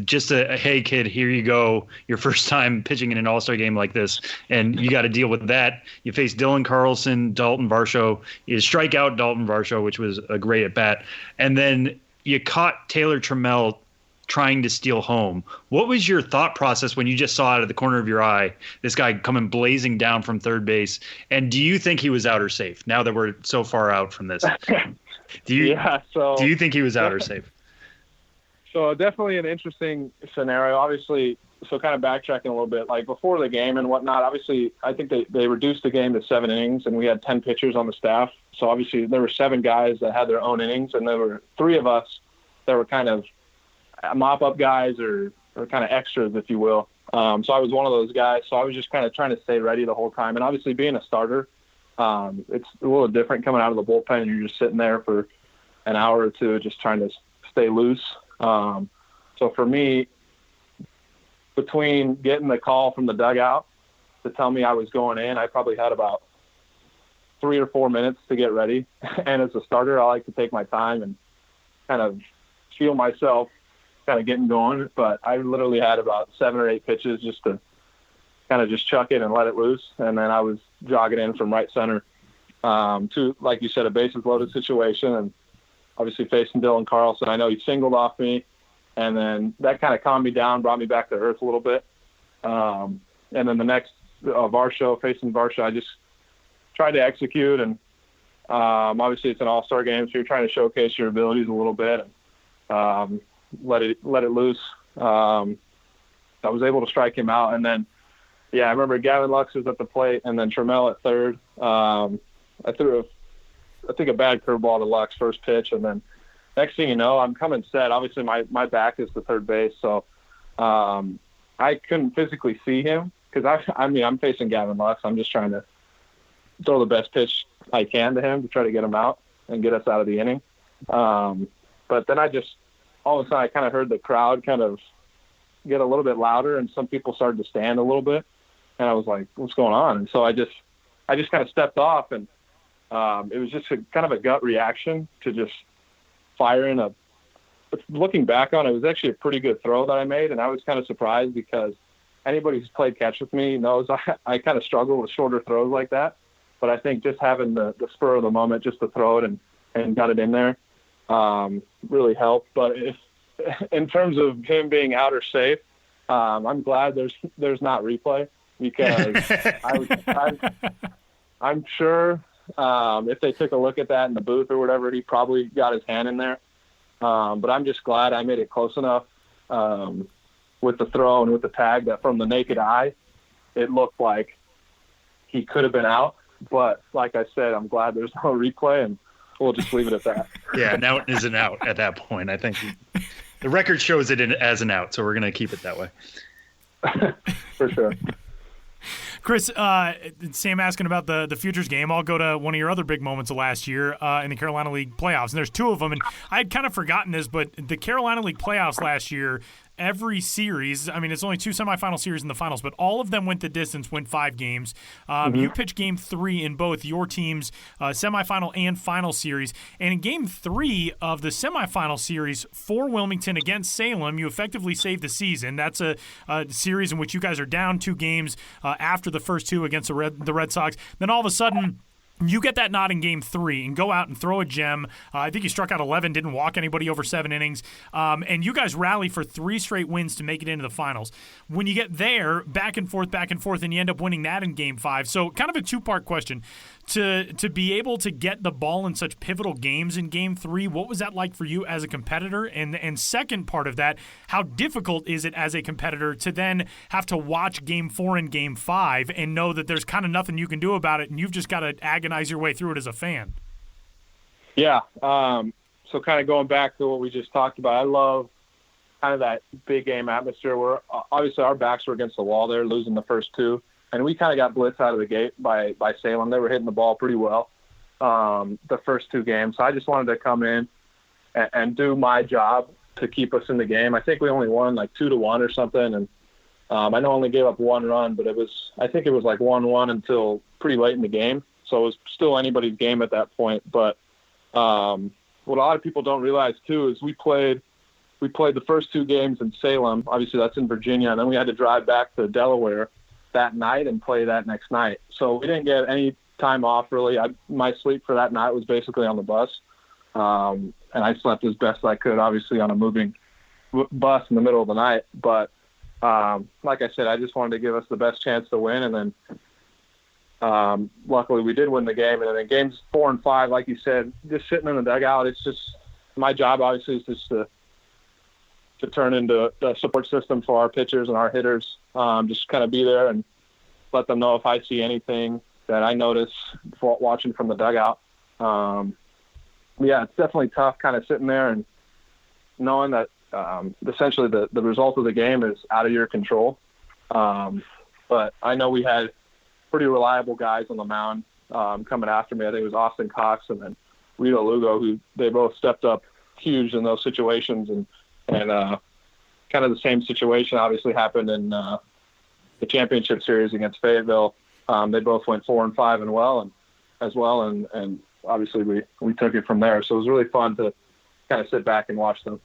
S3: just a hey kid, here you go, your first time pitching in an all-star game like this, and you got to deal with that. You faced Dylan Carlson, Dalton Varsho. You strike out Dalton Varsho, which was a great at bat, and then you caught Taylor Trammell trying to steal home. What was your thought process when you just saw out of the corner of your eye this guy coming blazing down from third base? And do you think he was out or safe, now that we're so far out from this? Do you think he was out or safe?
S5: So definitely an interesting scenario. Obviously, so kind of backtracking a little bit, like before the game and whatnot, obviously I think they reduced the game to 7 innings, and we had 10 pitchers on the staff. So obviously there were 7 guys that had their own innings, and there were 3 of us that were kind of mop-up guys or kind of extras, if you will. So I was one of those guys. So I was just kind of trying to stay ready the whole time. And obviously being a starter, it's a little different coming out of the bullpen, and you're just sitting there for an hour or two just trying to stay loose. So for me, between getting the call from the dugout to tell me I was going in, I probably had about 3 or 4 minutes to get ready. And as a starter, I like to take my time and kind of feel myself kind of getting going. But I literally had about 7 or 8 pitches just to kind of just chuck it and let it loose. And then I was jogging in from right center to, like you said, a bases loaded situation, and obviously facing Dylan Carlson. I know he singled off me, and then that kind of calmed me down, brought me back to earth a little bit. And then the next facing Varsho, I just tried to execute, and obviously it's an all-star game, so you're trying to showcase your abilities a little bit and let it loose. I was able to strike him out, and then I remember Gavin Lux was at the plate, and then Trammell at third. I threw a bad curveball to Lux first pitch, and then next thing you know, I'm coming set. Obviously my back is to third base, so I couldn't physically see him because I'm facing Gavin Lux. I'm just trying to throw the best pitch I can to him to try to get him out and get us out of the inning. But then all of a sudden I kind of heard the crowd kind of get a little bit louder, and some people started to stand a little bit, and I was like, what's going on? And so I just kind of stepped off, and it was just kind of a gut reaction to just firing a looking back on it, it was actually a pretty good throw that I made, and I was kind of surprised because anybody who's played catch with me knows I kind of struggle with shorter throws like that. But I think just having the spur of the moment just to throw it and got it in there really helped. But in terms of him being out or safe, I'm glad there's not replay, because I'm sure if they took a look at that in the booth or whatever, he probably got his hand in there. But I'm just glad I made it close enough with the throw and with the tag that from the naked eye, it looked like he could have been out. But like I said, I'm glad there's no replay, and we'll just leave it at that.
S3: Yeah, now it is an out at that point. I think the record shows it as an out, so we're going to keep it that way.
S5: For sure.
S2: Kris, Sam asking about the Futures game. I'll go to one of your other big moments of last year in the Carolina League playoffs. And there's two of them, and I had kind of forgotten this, but the Carolina League playoffs last year, every series, I mean, it's only two semifinal series in the finals, but all of them went the distance, went 5 games. You pitched Game 3 in both your team's semifinal and final series. And in Game 3 of the semifinal series for Wilmington against Salem, you effectively saved the season. That's a series in which you guys are down 2 games after the first 2 against the Red Sox. Then all of a sudden, you get that nod in Game 3 and go out and throw a gem. I think you struck out 11, didn't walk anybody over 7 innings. And you guys rally for 3 straight wins to make it into the finals. When you get there, back and forth, and you end up winning that in Game 5. So kind of a 2-part question. To be able to get the ball in such pivotal games in Game 3, what was that like for you as a competitor? And second part of that, how difficult is it as a competitor to then have to watch Game 4 and Game 5 and know that there's kind of nothing you can do about it and you've just got to agonize your way through it as a fan?
S5: Yeah. So kind of going back to what we just talked about, I love kind of that big game atmosphere where obviously our backs were against the wall there, losing the first 2. And we kind of got blitzed out of the gate by Salem. They were hitting the ball pretty well the first 2 games. So I just wanted to come in and do my job to keep us in the game. I think we only won like 2-1 or something. And I know I only gave up 1 run, but I think it was like 1-1 until pretty late in the game. So it was still anybody's game at that point. But what a lot of people don't realize too is we played the first 2 games in Salem. Obviously that's in Virginia. And then we had to drive back to Delaware that night and play that next night. So we didn't get any time off really. My sleep for that night was basically on the bus. And I slept as best I could, obviously on a moving bus in the middle of the night. But like I said, I just wanted to give us the best chance to win. And then luckily we did win the game. And then games 4 and 5, like you said, just sitting in the dugout, it's just my job obviously is just to turn into a support system for our pitchers and our hitters. Just kind of be there and let them know if I see anything that I notice watching from the dugout. Yeah, it's definitely tough kind of sitting there and knowing that essentially the result of the game is out of your control. But I know we had pretty reliable guys on the mound coming after me. I think it was Austin Cox and then Rito Lugo, who they both stepped up huge in those situations. And kind of the same situation obviously happened in the championship series against Fayetteville. They both went 4 and 5 as well. And obviously we took it from there. So it was really fun to kind of sit back and watch them.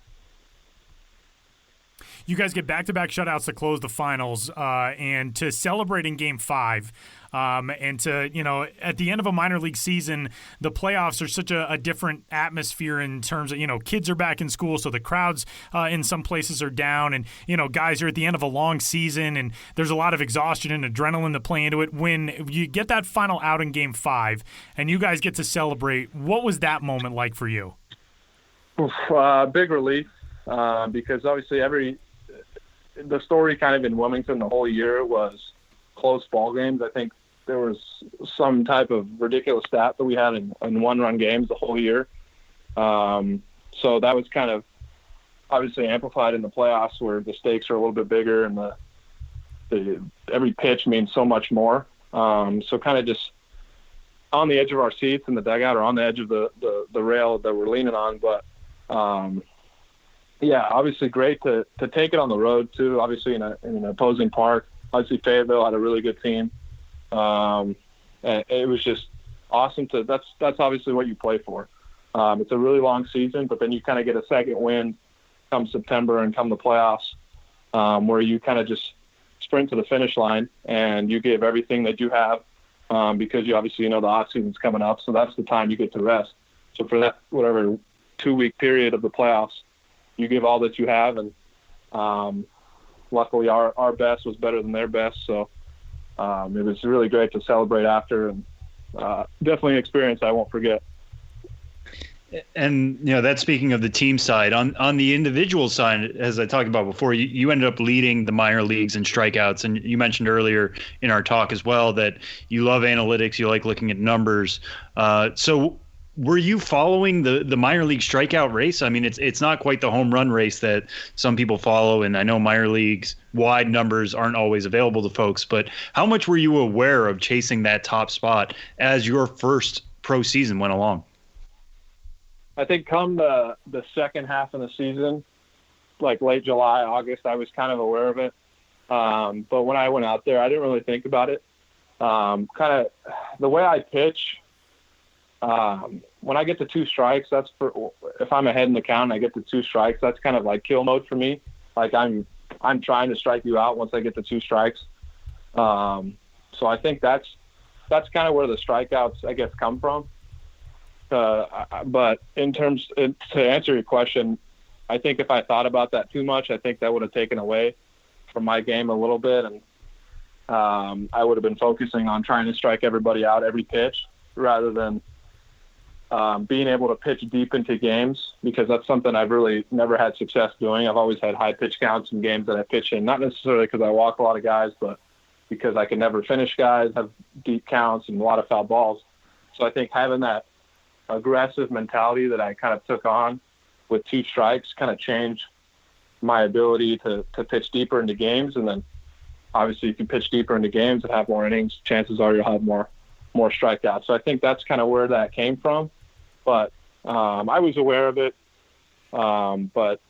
S2: You guys get back-to-back shutouts to close the finals, and to celebrate in Game 5, and to, at the end of a minor league season, the playoffs are such a different atmosphere in terms of, kids are back in school, so the crowds in some places are down, and, guys are at the end of a long season, and there's a lot of exhaustion and adrenaline to play into it. When you get that final out in Game 5, and you guys get to celebrate, what was that moment like for you?
S5: Big relief, because obviously the story kind of in Wilmington the whole year was close ball games. I think there was some type of ridiculous stat that we had in 1-run games the whole year. So that was kind of obviously amplified in the playoffs where the stakes are a little bit bigger and the every pitch means so much more. So kind of just on the edge of our seats in the dugout or on the edge of the rail that we're leaning on. But yeah, obviously great to take it on the road too. Obviously in an opposing park. Obviously Fayetteville had a really good team. And it was just awesome that's obviously what you play for. It's a really long season, but then you kind of get a second win come September and come the playoffs, where you kind of just sprint to the finish line and you give everything that you have, because you obviously know the off season's coming up, so that's the time you get to rest. So for that whatever 2-week period of the playoffs, you give all that you have, and luckily our best was better than their best, so it was really great to celebrate after, and definitely an experience I won't forget.
S3: And that's speaking of the team side. On the individual side, as I talked about before, you ended up leading the minor leagues in strikeouts, and you mentioned earlier in our talk as well that you love analytics, you like looking at numbers. So were you following the minor league strikeout race? I mean, it's not quite the home run race that some people follow, and I know minor leagues wide numbers aren't always available to folks, but how much were you aware of chasing that top spot as your first pro season went along?
S5: I think come the second half of the season, like late July, August, I was kind of aware of it. But when I went out there, I didn't really think about it. Kind of the way I pitch, when I get to 2 strikes, if I'm ahead in the count and I get to 2 strikes, that's kind of like kill mode for me. Like I'm trying to strike you out once I get to 2 strikes. So I think that's kind of where the strikeouts, I guess, come from. But to answer your question, I think if I thought about that too much, I think that would have taken away from my game a little bit, and I would have been focusing on trying to strike everybody out every pitch rather than being able to pitch deep into games, because that's something I've really never had success doing. I've always had high pitch counts in games that I pitch in, not necessarily because I walk a lot of guys, but because I can never finish guys, have deep counts and a lot of foul balls. So I think having that aggressive mentality that I kind of took on with 2 strikes kind of changed my ability to pitch deeper into games. And then obviously if you pitch deeper into games and have more innings, chances are you'll have more strikeouts. So I think that's kind of where that came from. But I was aware of it. But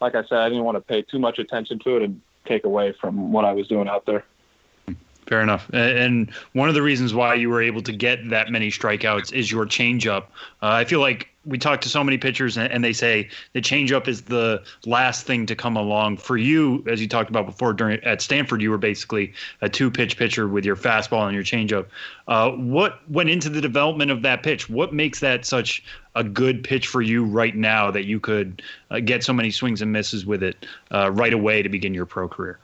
S5: like I said, I didn't want to pay too much attention to it and take away from what I was doing out there.
S3: Fair enough. And one of the reasons why you were able to get that many strikeouts is your changeup. I feel like we talk to so many pitchers and they say the changeup is the last thing to come along. For you, as you talked about before, at Stanford, you were basically a 2-pitch pitcher with your fastball and your changeup. What went into the development of that pitch? What makes that such a good pitch for you right now that you could get so many swings and misses with it right away to begin your pro career?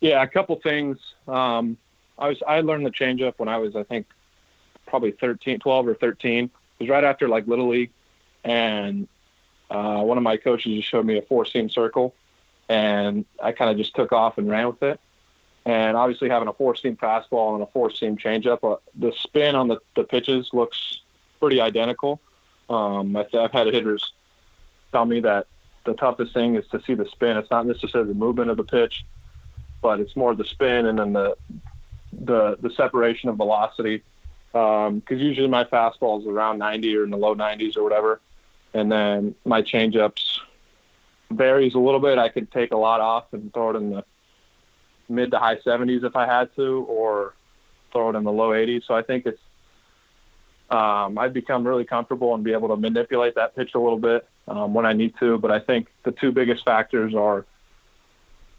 S5: Yeah, a couple things. I learned the changeup when I was, I think, probably 12 or 13. It was right after like Little League, and one of my coaches just showed me a 4-seam circle, and I kind of just took off and ran with it. And obviously having a 4-seam fastball and a 4-seam changeup, the spin on the pitches looks pretty identical. I've had hitters tell me that the toughest thing is to see the spin. It's not necessarily the movement of the pitch, but it's more the spin and then the separation of velocity. Because usually my fastball is around 90 or in the low 90s or whatever. And then my changeups varies a little bit. I could take a lot off and throw it in the mid to high 70s if I had to, or throw it in the low 80s. So I think it's I've become really comfortable and be able to manipulate that pitch a little bit when I need to. But I think the 2 biggest factors are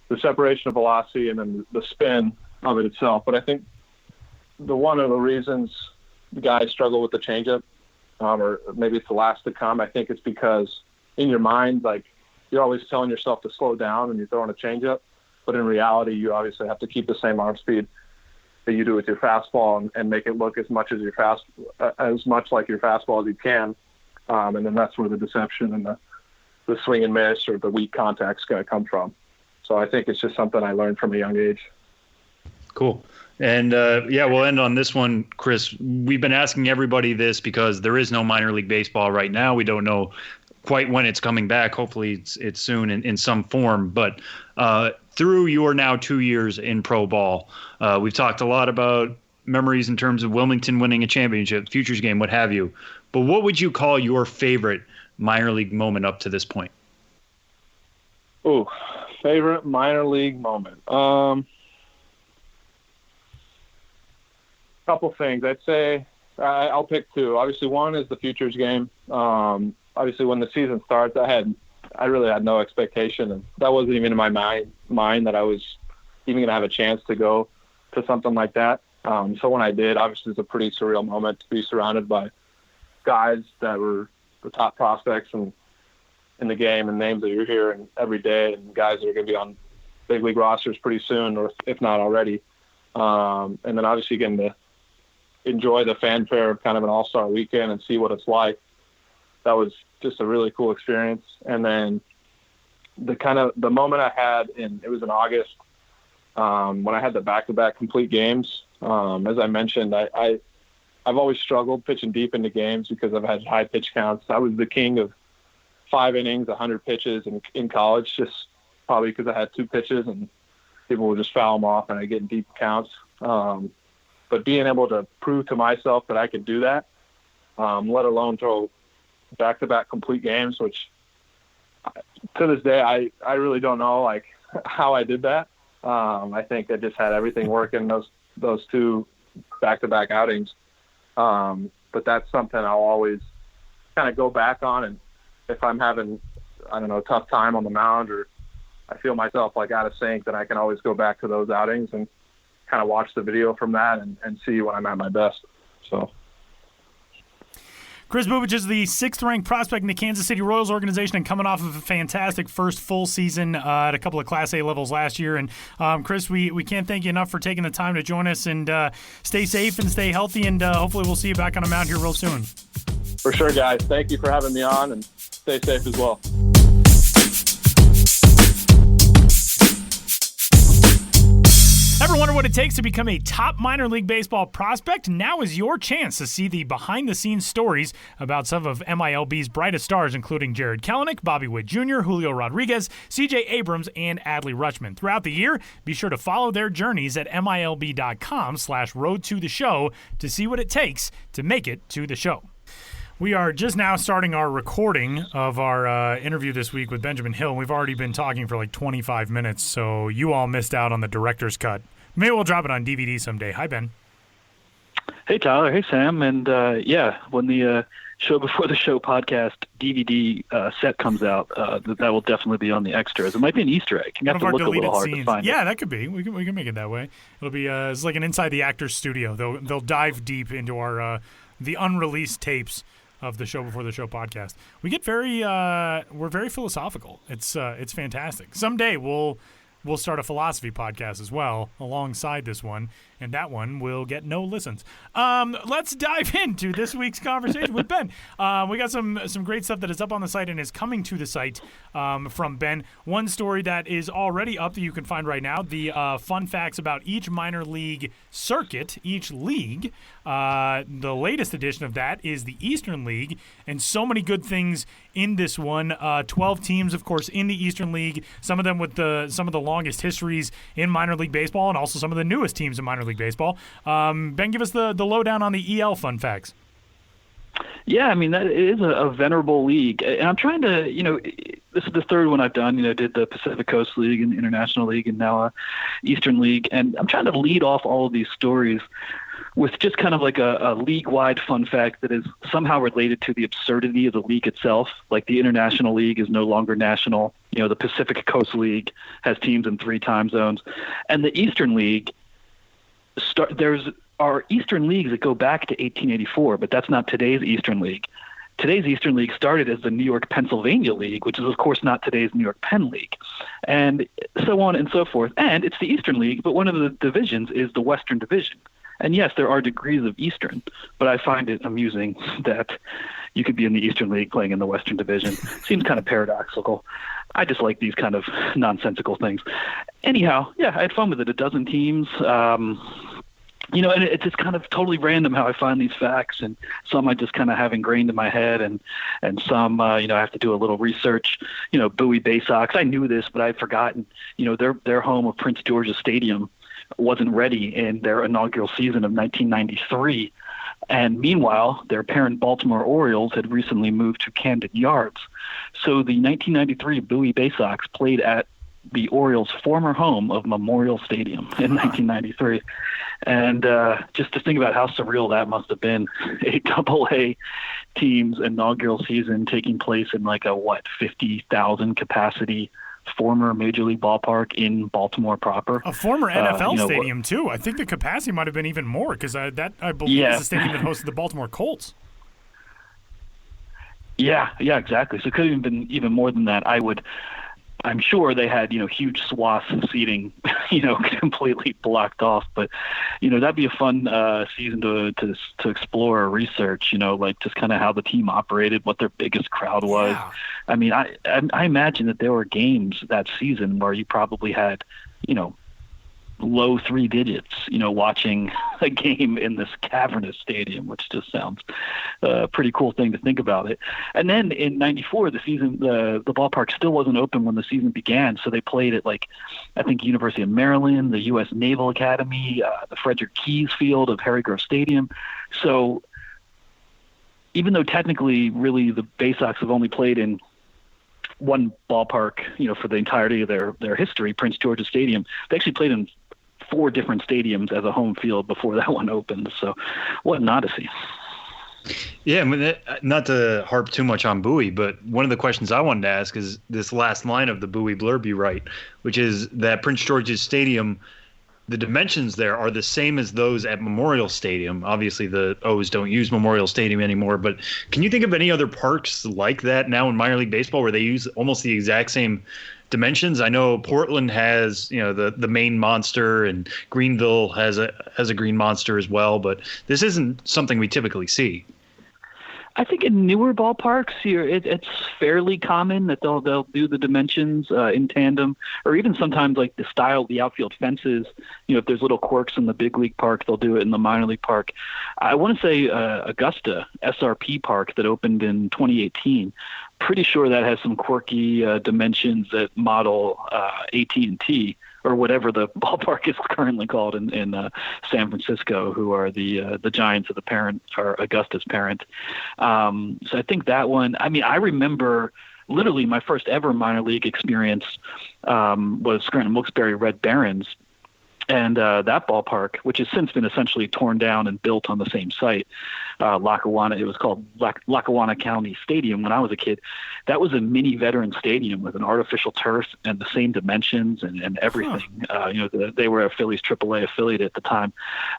S5: the separation of velocity and then the spin of it itself. But I think one of the reasons the guys struggle with the changeup, or maybe it's the last to come, I think it's because in your mind, like, you're always telling yourself to slow down when you're throwing a changeup, but in reality, you obviously have to keep the same arm speed that you do with your fastball and make it look as much like your fastball as you can. And then that's where the deception and the swing and miss or the weak contact's going to come from. So I think it's just something I learned from a young age.
S3: Cool. And we'll end on this one, Kris. We've been asking everybody this because there is no minor league baseball right now. We don't know quite when it's coming back. Hopefully it's soon in some form. But through your now 2 years in pro ball, we've talked a lot about memories in terms of Wilmington winning a championship, Futures game, what have you. But what would you call your favorite minor league moment up to this point?
S5: Ooh, favorite minor league moment. Couple things. I'd say I'll pick 2. Obviously, one is the Futures game. Obviously, when the season starts, I had I really had no expectation, and that wasn't even in my mind that I was even going to have a chance to go to something like that. So when I did, obviously it's a pretty surreal moment to be surrounded by guys that were the top prospects in the game and names that you're hearing every day, and guys that are going to be on big league rosters pretty soon, or if not already. And then obviously getting to enjoy the fanfare of kind of an all-star weekend and see what it's like. That was just a really cool experience. And then the moment I had it was in August, when I had the back-to-back complete games. As I mentioned, I've always struggled pitching deep into games because I've had high pitch counts. I was the king of 5 innings, 100 pitches in college, just probably because I had 2 pitches and people would just foul them off and I get in deep counts. But being able to prove to myself that I could do that, let alone throw back-to-back complete games, which to this day I really don't know like how I did that. I think I just had everything working those 2 back-to-back outings. But that's something I'll always kind of go back on, and if I'm having, I don't know, a tough time on the mound or I feel myself like out of sync, then I can always go back to those outings and kind of watch the video from that and see when I'm at my best. So.
S2: Kris Bubic is the 6th-ranked prospect in the Kansas City Royals organization and coming off of a fantastic first full season at a couple of Class A levels last year. And, Kris, we can't thank you enough for taking the time to join us, and stay safe and stay healthy, and hopefully we'll see you back on a mound here real soon.
S5: For sure, guys. Thank you for having me on, and stay safe as well.
S2: Ever wonder what it takes to become a top minor league baseball prospect? Now is your chance to see the behind-the-scenes stories about some of MILB's brightest stars, including Jared Kelenic, Bobby Witt Jr., Julio Rodriguez, C.J. Abrams, and Adley Rutschman. Throughout the year, be sure to follow their journeys at MILB.com/road-to-the-show to see what it takes to make it to the show. We are just now starting our recording of our interview this week with Benjamin Hill. We've already been talking for like 25 minutes, so you all missed out on the director's cut. Maybe we'll drop it on DVD someday. Hi, Ben.
S6: Hey, Tyler. Hey, Sam. And, when the Show Before the Show podcast DVD set comes out, that will definitely be on the extras. It might be an Easter egg. You have to look a little hard to find it.
S2: Yeah, that could be. We can make it that way. It'll be it's like an Inside the Actors studio. They'll dive deep into our the unreleased tapes of the Show Before the Show podcast. We get we're very philosophical. It's fantastic. Someday we'll start a philosophy podcast as well alongside this one, and that one will get no listens. Let's dive into this week's conversation with Ben. We got some great stuff that is up on the site and is coming to the site from Ben. One story that is already up that you can find right now, the fun facts about each minor league circuit, each league. The latest edition of that is the Eastern League, and so many good things in this one. 12 teams, of course, in the Eastern League, some of them with some of the longest histories in minor league baseball, and also some of the newest teams in minor league baseball. Ben, give us the lowdown on the EL fun facts.
S6: Yeah, I mean, that is a venerable league. And I'm trying to, this is the 3rd one I've done, did the Pacific Coast League and the International League and now Eastern League. And I'm trying to lead off all of these stories with just kind of like a league-wide fun fact that is somehow related to the absurdity of the league itself. Like the International League is no longer national. The Pacific Coast League has teams in 3 time zones. And the Eastern League, there's our Eastern leagues that go back to 1884, but that's not today's Eastern League. Today's Eastern League started as the New York-Pennsylvania League, which is, of course, not today's New York Penn League, and so on and so forth. And it's the Eastern League, but one of the divisions is the Western Division. And yes, there are degrees of Eastern, but I find it amusing that you could be in the Eastern League playing in the Western Division. Seems kind of paradoxical. I just like these kind of nonsensical things. Anyhow, yeah, I had fun with it. 12 teams. And it's just kind of totally random how I find these facts, and some I just kind of have ingrained in my head, and some, I have to do a little research. Bowie Bay Sox, I knew this, but I'd forgotten. Their home of Prince George's Stadium wasn't ready in their inaugural season of 1993. And meanwhile, their parent Baltimore Orioles had recently moved to Camden Yards. So the 1993 Bowie Bay Sox played at the Orioles' former home of Memorial Stadium in 1993. And just to think about how surreal that must have been, a Double-A team's inaugural season taking place in 50,000 capacity former Major League ballpark in Baltimore proper.
S2: A former NFL stadium, too. I think the capacity might have been even more because that, I believe, is the stadium that hosted the Baltimore Colts.
S6: Yeah, exactly. So it could have been even more than that. I'm sure they had, huge swaths of seating, completely blocked off. But, that'd be a fun season to explore or research, just kind of how the team operated, what their biggest crowd was. Yeah. I mean, I imagine that there were games that season where you probably had, low 3 digits, watching a game in this cavernous stadium, which just sounds a pretty cool thing to think about it. And then in 94, the season, the ballpark still wasn't open when the season began. So they played at I think University of Maryland, the U.S. Naval Academy, the Frederick Keyes Field of Harry Grove Stadium. So even though technically really the Bay Sox have only played in one ballpark, for the entirety of their history, Prince George's Stadium, they actually played in 4 different stadiums as a home field before that one opened. So what an odyssey.
S3: Yeah, I mean, not to harp too much on Bowie, but one of the questions I wanted to ask is this last line of the Bowie blurb you write, which is that Prince George's Stadium, the dimensions there are the same as those at Memorial Stadium. Obviously, the O's don't use Memorial Stadium anymore, but can you think of any other parks like that now in minor league baseball where they use almost the exact same dimensions? I know Portland has, the main monster, and Greenville has a green monster as well, but this isn't something we typically see.
S6: I think in newer ballparks here, it's fairly common that they'll do the dimensions in tandem, or even sometimes the style of the outfield fences. If there's little quirks in the big league park, they'll do it in the minor league park. I want to say Augusta SRP Park that opened in 2018. Pretty sure that has some quirky dimensions that model AT&T or whatever the ballpark is currently called in San Francisco, who are the Giants of the parent, or Augusta's parent. So I think that one. I mean, I remember literally my first ever minor league experience was Scranton Wilkes-Barre Red Barons. And that ballpark, which has since been essentially torn down and built on the same site, Lackawanna, it was called Lackawanna County Stadium when I was a kid. That was a mini veteran stadium with an artificial turf and the same dimensions and everything. They were a Phillies AAA affiliate at the time.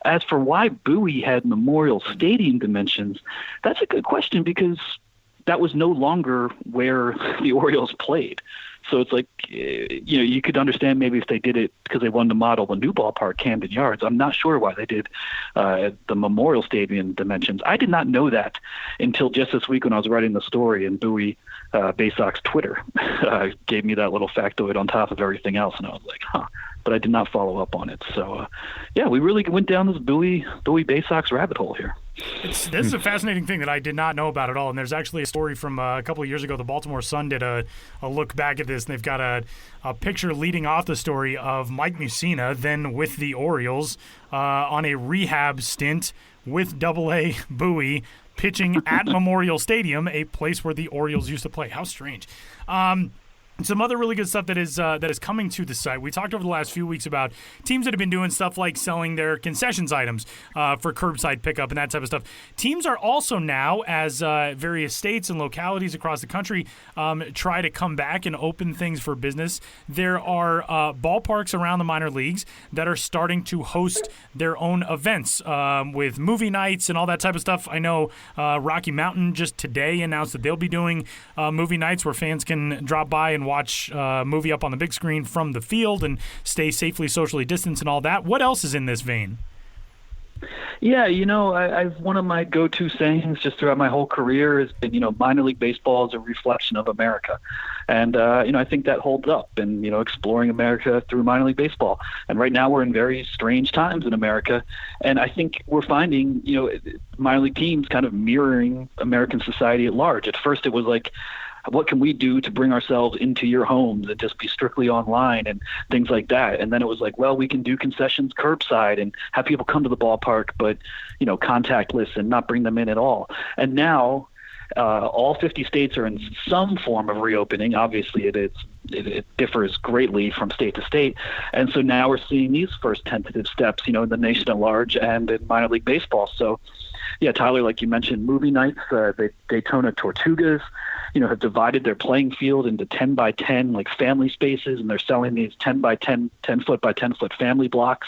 S6: As for why Bowie had Memorial Stadium dimensions, that's a good question because that was no longer where the Orioles played. So it's you could understand maybe if they did it because they wanted to model the new ballpark, Camden Yards. I'm not sure why they did the Memorial Stadium dimensions. I did not know that until just this week when I was writing the story, and Bowie Bay Sox Twitter gave me that little factoid on top of everything else, and I was like, huh. But I did not follow up on it. So, we really went down this Bowie Bay Sox rabbit hole here.
S2: This is a fascinating thing that I did not know about at all. And there's actually a story from a couple of years ago. The Baltimore Sun did a look back at this, and they've got a picture leading off the story of Mike Mussina, then with the Orioles, on a rehab stint with Double-A Bowie, pitching at Memorial Stadium, a place where the Orioles used to play. How strange. Some other really good stuff that is coming to the site. We talked over the last few weeks about teams that have been doing stuff like selling their concessions items for curbside pickup and that type of stuff. Teams are also now, as various states and localities across the country try to come back and open things for business, there are ballparks around the minor leagues that are starting to host their own events with movie nights and all that type of stuff. I know Rocky Mountain just today announced that they'll be doing movie nights where fans can drop by and watch a movie up on the big screen from the field and stay safely socially distanced and all that. What else is in this vein?
S6: Yeah, I've one of my go-to sayings just throughout my whole career has been, minor league baseball is a reflection of America. And, I think that holds up and, exploring America through minor league baseball. And right now we're in very strange times in America. And I think we're finding, minor league teams kind of mirroring American society at large. At first it was like, what can we do to bring ourselves into your homes and just be strictly online and things like that? And then it was like, well, we can do concessions curbside and have people come to the ballpark, but, contactless and not bring them in at all. And now All 50 states are in some form of reopening. Obviously, it differs greatly from state to state. And so now we're seeing these first tentative steps, in the nation at large and in minor league baseball. So, yeah, Tyler, like you mentioned, movie nights, the Daytona Tortugas, have divided their playing field into 10 by 10 like family spaces, and they're selling these 10 by 10, 10 foot by 10 foot family blocks.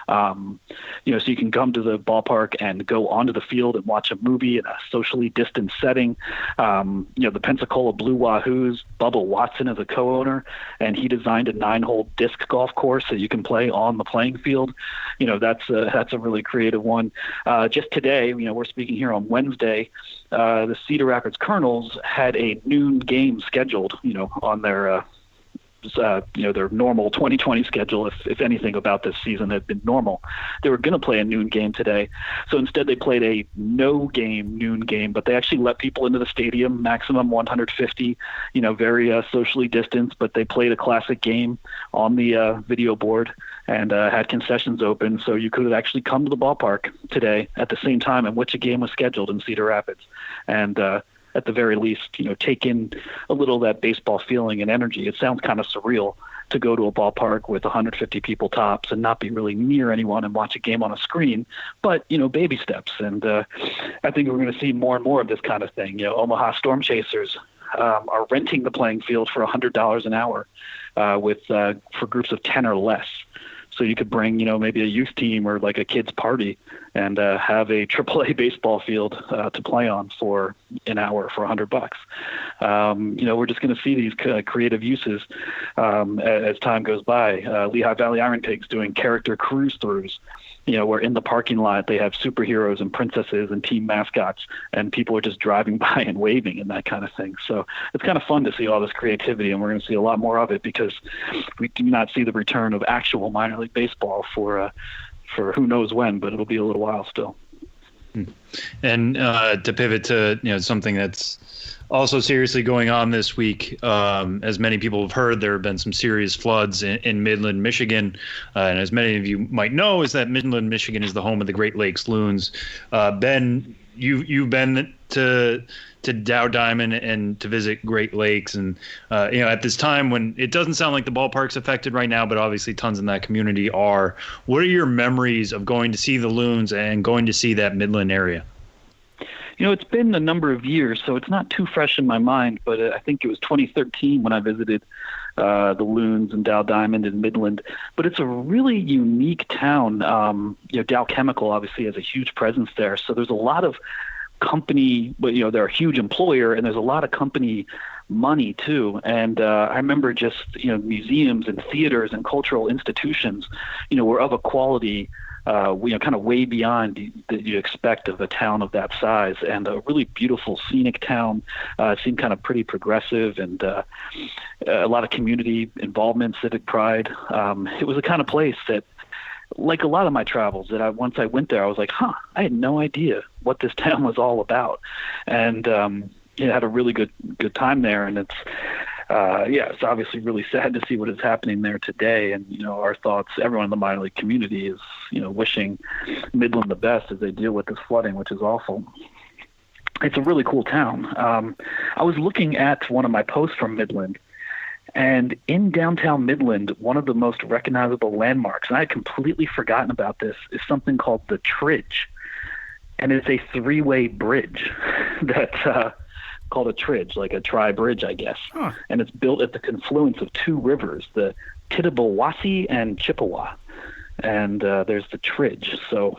S6: So you can come to the ballpark and go onto the field and watch a movie in a socially distanced setting. The Pensacola Blue Wahoos, Bubba Watson is a co-owner, and he designed a 9-hole disc golf course that you can play on the playing field. That's a really creative one. Just today, we're speaking here on Wednesday, the Cedar Rapids Colonels had a noon game scheduled, on their normal 2020 schedule. If anything about this season had been normal, they were going to play a noon game today. So instead they played a no game noon game, but they actually let people into the stadium, maximum 150, very socially distanced, but they played a classic game on the video board and had concessions open. So you could have actually come to the ballpark today at the same time in which a game was scheduled in Cedar Rapids. And, at the very least, take in a little of that baseball feeling and energy. It sounds kind of surreal to go to a ballpark with 150 people tops and not be really near anyone and watch a game on a screen, but, baby steps. And I think we're going to see more and more of this kind of thing. Omaha Storm Chasers are renting the playing field for $100 an hour for groups of 10 or less. So you could bring, maybe a youth team or like a kids party and have a AAA baseball field to play on for an hour for $100. We're just going to see these creative uses as time goes by. Lehigh Valley Iron Pigs doing character cruise throughs, where in the parking lot they have superheroes and princesses and team mascots, and people are just driving by and waving and that kind of thing. So it's kind of fun to see all this creativity, and we're going to see a lot more of it because we do not see the return of actual minor league baseball for who knows when, but it'll be a little while still.
S3: And to pivot to something that's also seriously going on this week, as many people have heard, there have been some serious floods in Midland, Michigan, and as many of you might know, is that Midland, Michigan is the home of the Great Lakes Loons. Ben, you've been to Dow Diamond and to visit Great Lakes, and at this time when it doesn't sound like the ballpark's affected right now, but obviously tons in that community are. What are your memories of going to see the Loons and going to see that Midland area?
S6: It's been a number of years, so it's not too fresh in my mind, but I think it was 2013 when I visited the Loons and Dow Diamond in Midland. But it's a really unique town. Dow Chemical obviously has a huge presence there, so there's a lot of company, but they're a huge employer, and there's a lot of company money too. And I remember just museums and theaters and cultural institutions were of a quality kind of way beyond that you expect of a town of that size, and a really beautiful scenic town. It seemed kind of pretty progressive, and a lot of community involvement, civic pride. It was the kind of place that, like a lot of my travels, that once I went there, I was like, I had no idea what this town was all about. And had a really good time there. And it's obviously really sad to see what is happening there today. And, our thoughts, everyone in the minor league community is, wishing Midland the best as they deal with this flooding, which is awful. It's a really cool town. I was looking at one of my posts from Midland, and in downtown Midland, one of the most recognizable landmarks, and I had completely forgotten about this, is something called the Tridge. And it's a 3-way bridge that's called a tridge, like a tri-bridge, I guess. Huh. And it's built at the confluence of 2 rivers, the Tittabawassee and Chippewa. And there's the Tridge. So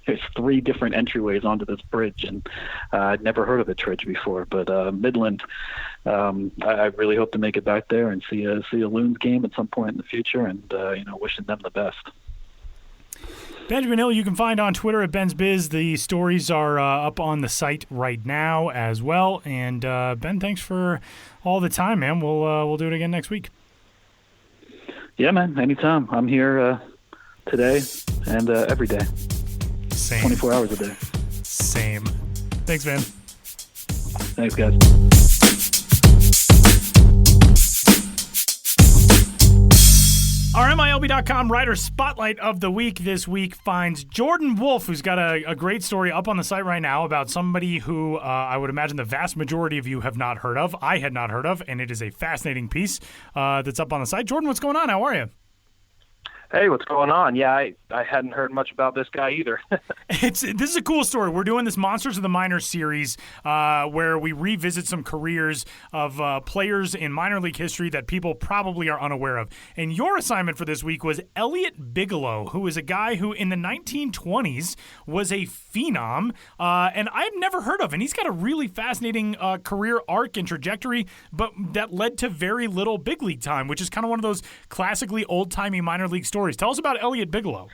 S6: there's 3 different entryways onto this bridge, and I'd never heard of a Tridge before. But Midland, I really hope to make it back there and see a Loons game at some point in the future, and wishing them the best.
S2: Benjamin Hill, you can find on Twitter at Ben's Biz. The stories are up on the site right now as well. And Ben, thanks for all the time, man. We'll do it again next week.
S6: Yeah, man. Anytime. I'm here today and every day.
S2: Same.
S6: 24 hours a day.
S2: Same. Thanks, man.
S6: Thanks, guys.
S2: Our MILB.com writer spotlight of the week this week finds Jordan Wolf, who's got a great story up on the site right now about somebody who I would imagine the vast majority of you have not heard of. I had not heard of, and it is a fascinating piece that's up on the site. Jordan, what's going on? How are you?
S7: Hey, what's going on? Yeah, I hadn't heard much about this guy either.
S2: This is a cool story. We're doing this Monsters of the Minors series where we revisit some careers of players in minor league history that people probably are unaware of. And your assignment for this week was Elliot Bigelow, who is a guy who in the 1920s was a phenom, and I've never heard of. And he's got a really fascinating career arc and trajectory, but that led to very little big league time, which is kind of one of those classically old-timey minor league stories. Tell us about Elliot Bigelow.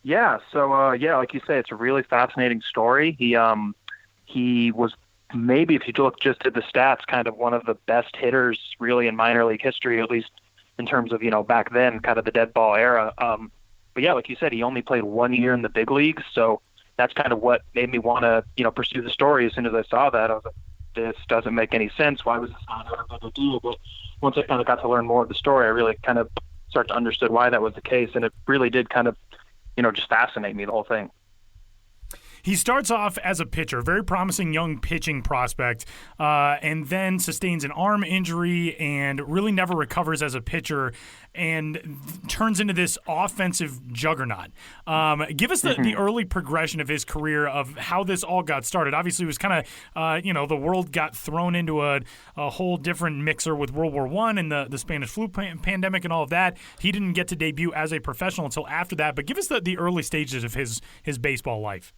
S7: Yeah, so like you say, it's a really fascinating story. He was maybe, if you look just at the stats, kind of one of the best hitters really in minor league history, at least in terms of, back then, kind of the dead ball era. But yeah, like you said, he only played 1 year in the big leagues, so that's kind of what made me want to, pursue the story. As soon as I saw that, I was like, this doesn't make any sense. Why was this not a big deal? But once I kind of got to learn more of the story, I really kind of start to understand why that was the case, and it really did kind of, just fascinate me, the whole thing.
S2: He starts off as a pitcher, very promising young pitching prospect, and then sustains an arm injury and really never recovers as a pitcher and turns into this offensive juggernaut. Give us the early progression of his career, of how this all got started. Obviously, it was kind of, the world got thrown into a whole different mixer with World War I and the Spanish flu pandemic and all of that. He didn't get to debut as a professional until after that, but give us the early stages of his baseball life.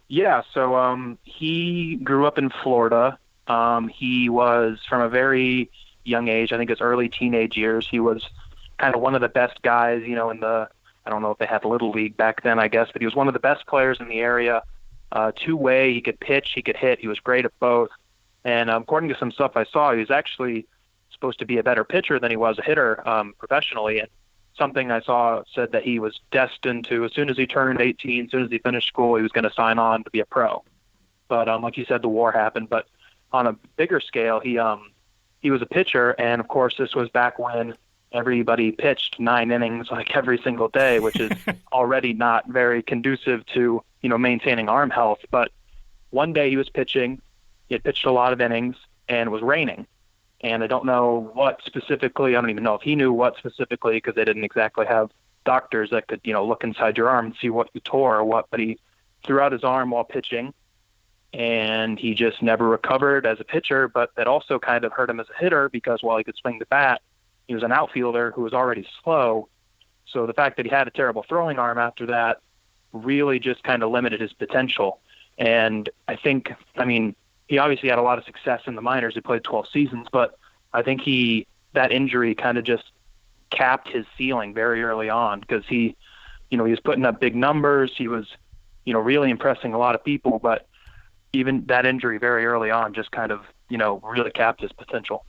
S7: Yeah, so he grew up in Florida. He was, from a very young age, I think his early teenage years, he was kind of one of the best guys, in the, I don't know if they had Little League back then, I guess, but he was one of the best players in the area. Two-way, he could pitch, he could hit, he was great at both. And according to some stuff I saw, he was actually supposed to be a better pitcher than he was a hitter professionally. And something I saw said that he was destined to, as soon as he turned 18, as soon as he finished school, he was going to sign on to be a pro. But like you said, the war happened. But on a bigger scale, he was a pitcher, and of course, this was back when everybody pitched 9 innings like every single day, which is already not very conducive to maintaining arm health. But one day he was pitching, he had pitched a lot of innings, and it was raining. And I don't know what specifically, I don't even know if he knew what specifically, because they didn't exactly have doctors that could, look inside your arm and see what you tore or what, but he threw out his arm while pitching, and he just never recovered as a pitcher, but that also kind of hurt him as a hitter, because while he could swing the bat, he was an outfielder who was already slow. So the fact that he had a terrible throwing arm after that really just kind of limited his potential. And I think, he obviously had a lot of success in the minors. He played 12 seasons, but I think that injury kind of just capped his ceiling very early on, because he was putting up big numbers. He was, really impressing a lot of people, but even that injury very early on just kind of, really capped his potential.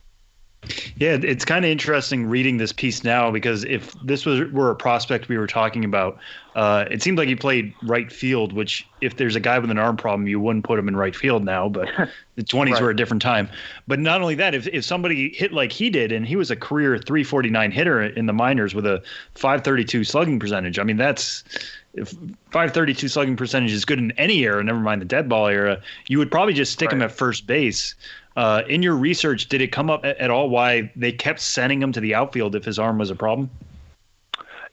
S3: Yeah, it's kind of interesting reading this piece now, because if this were a prospect we were talking about, it seemed like he played right field, which if there's a guy with an arm problem, you wouldn't put him in right field now, but the 20s
S7: Right.
S3: were a different time. But not only that, if somebody hit like he did, and he was a career 349 hitter in the minors with a 532 slugging percentage. If 532 slugging percentage is good in any era, never mind the dead ball era, you would probably just stick him at first base. In your research, did it come up at all why they kept sending him to the outfield if his arm was a problem?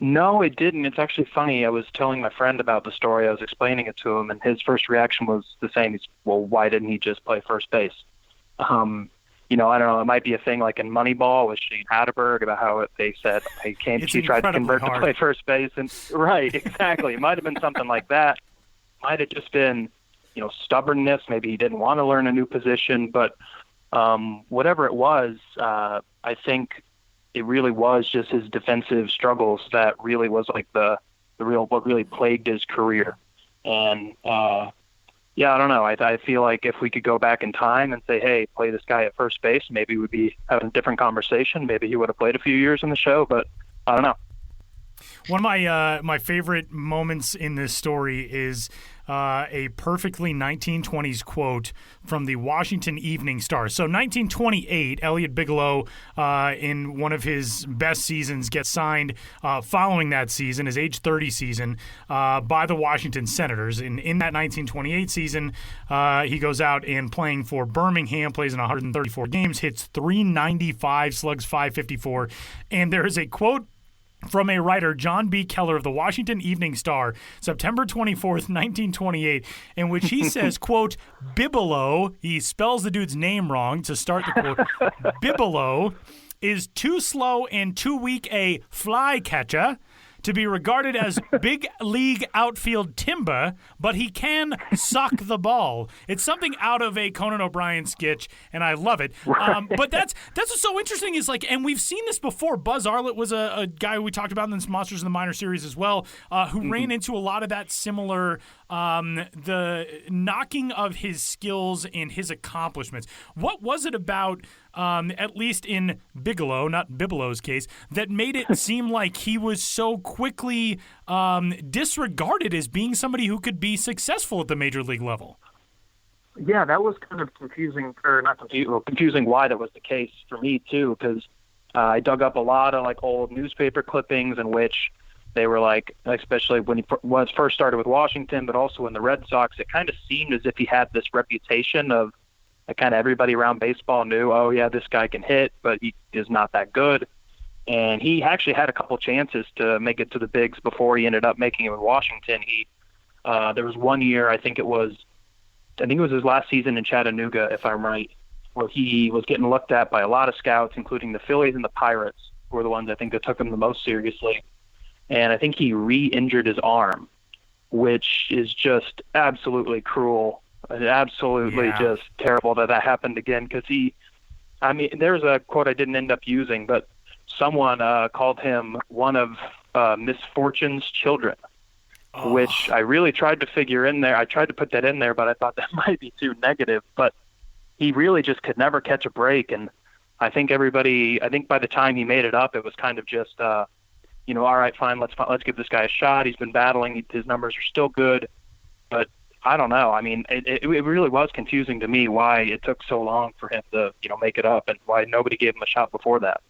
S7: No, it didn't. It's actually funny. I was telling my friend about the story. I was explaining it to him, and his first reaction was the same. He's, well, why didn't he just play first base? I don't know. It might be a thing like in Moneyball with Shane Hatterberg about how they said she tried to convert to play first base. And right, exactly. It might have been something like that. Might have just been, stubbornness. Maybe he didn't want to learn a new position. But whatever it was, I think it really was just his defensive struggles that really was like what really plagued his career. And I don't know. I feel like if we could go back in time and say, hey, play this guy at first base, maybe we'd be having a different conversation. Maybe he would have played a few years in the show, but I don't know.
S2: One of my favorite moments in this story is a perfectly 1920s quote from the Washington Evening Star. So 1928, Elliot Bigelow, in one of his best seasons, gets signed following that season, his age 30 season, by the Washington Senators. In that 1928 season, he goes out and playing for Birmingham, plays in 134 games, hits .395, slugs .554, and there is a quote from a writer, John B. Keller of the Washington Evening Star, September 24th, 1928, in which he says, quote, Bigelow, he spells the dude's name wrong to start the quote, Bigelow is too slow and too weak a fly catcher to be regarded as big league outfield timber, but he can suck the ball. It's something out of a Conan O'Brien sketch, and I love it. But that's what's so interesting is like, and we've seen this before. Buzz Arlett was a guy we talked about in this Monsters in the Minor series as well, who ran into a lot of that similar, the knocking of his skills and his accomplishments. What was it about, at least in Bigelow, not Bibelow's case, that made it seem like he was so quickly disregarded as being somebody who could be successful at the major league level?
S7: Yeah, that was kind of confusing, or not confusing, well, confusing why that was the case for me too, because I dug up a lot of like old newspaper clippings in which they were like, especially when he was first started with Washington, but also in the Red Sox, it kind of seemed as if he had this reputation of kind of everybody around baseball knew, oh yeah, this guy can hit, but he is not that good. And he actually had a couple chances to make it to the bigs before he ended up making it with Washington. There was one year, I think it was his last season in Chattanooga, if I'm right, where he was getting looked at by a lot of scouts, including the Phillies and the Pirates, who were the ones I think that took him the most seriously. And I think he re-injured his arm, which is just absolutely cruel. Absolutely just terrible that happened again, because there's a quote I didn't end up using, but someone called him one of misfortune's children, which I really tried to figure in there. I tried to put that in there, but I thought that might be too negative. But he really just could never catch a break. And I think by the time he made it up, it was kind of just, all right, fine, let's give this guy a shot. He's been battling. His numbers are still good. But I don't know. I mean, it really was confusing to me why it took so long for him to, make it up, and why nobody gave him a shot before that.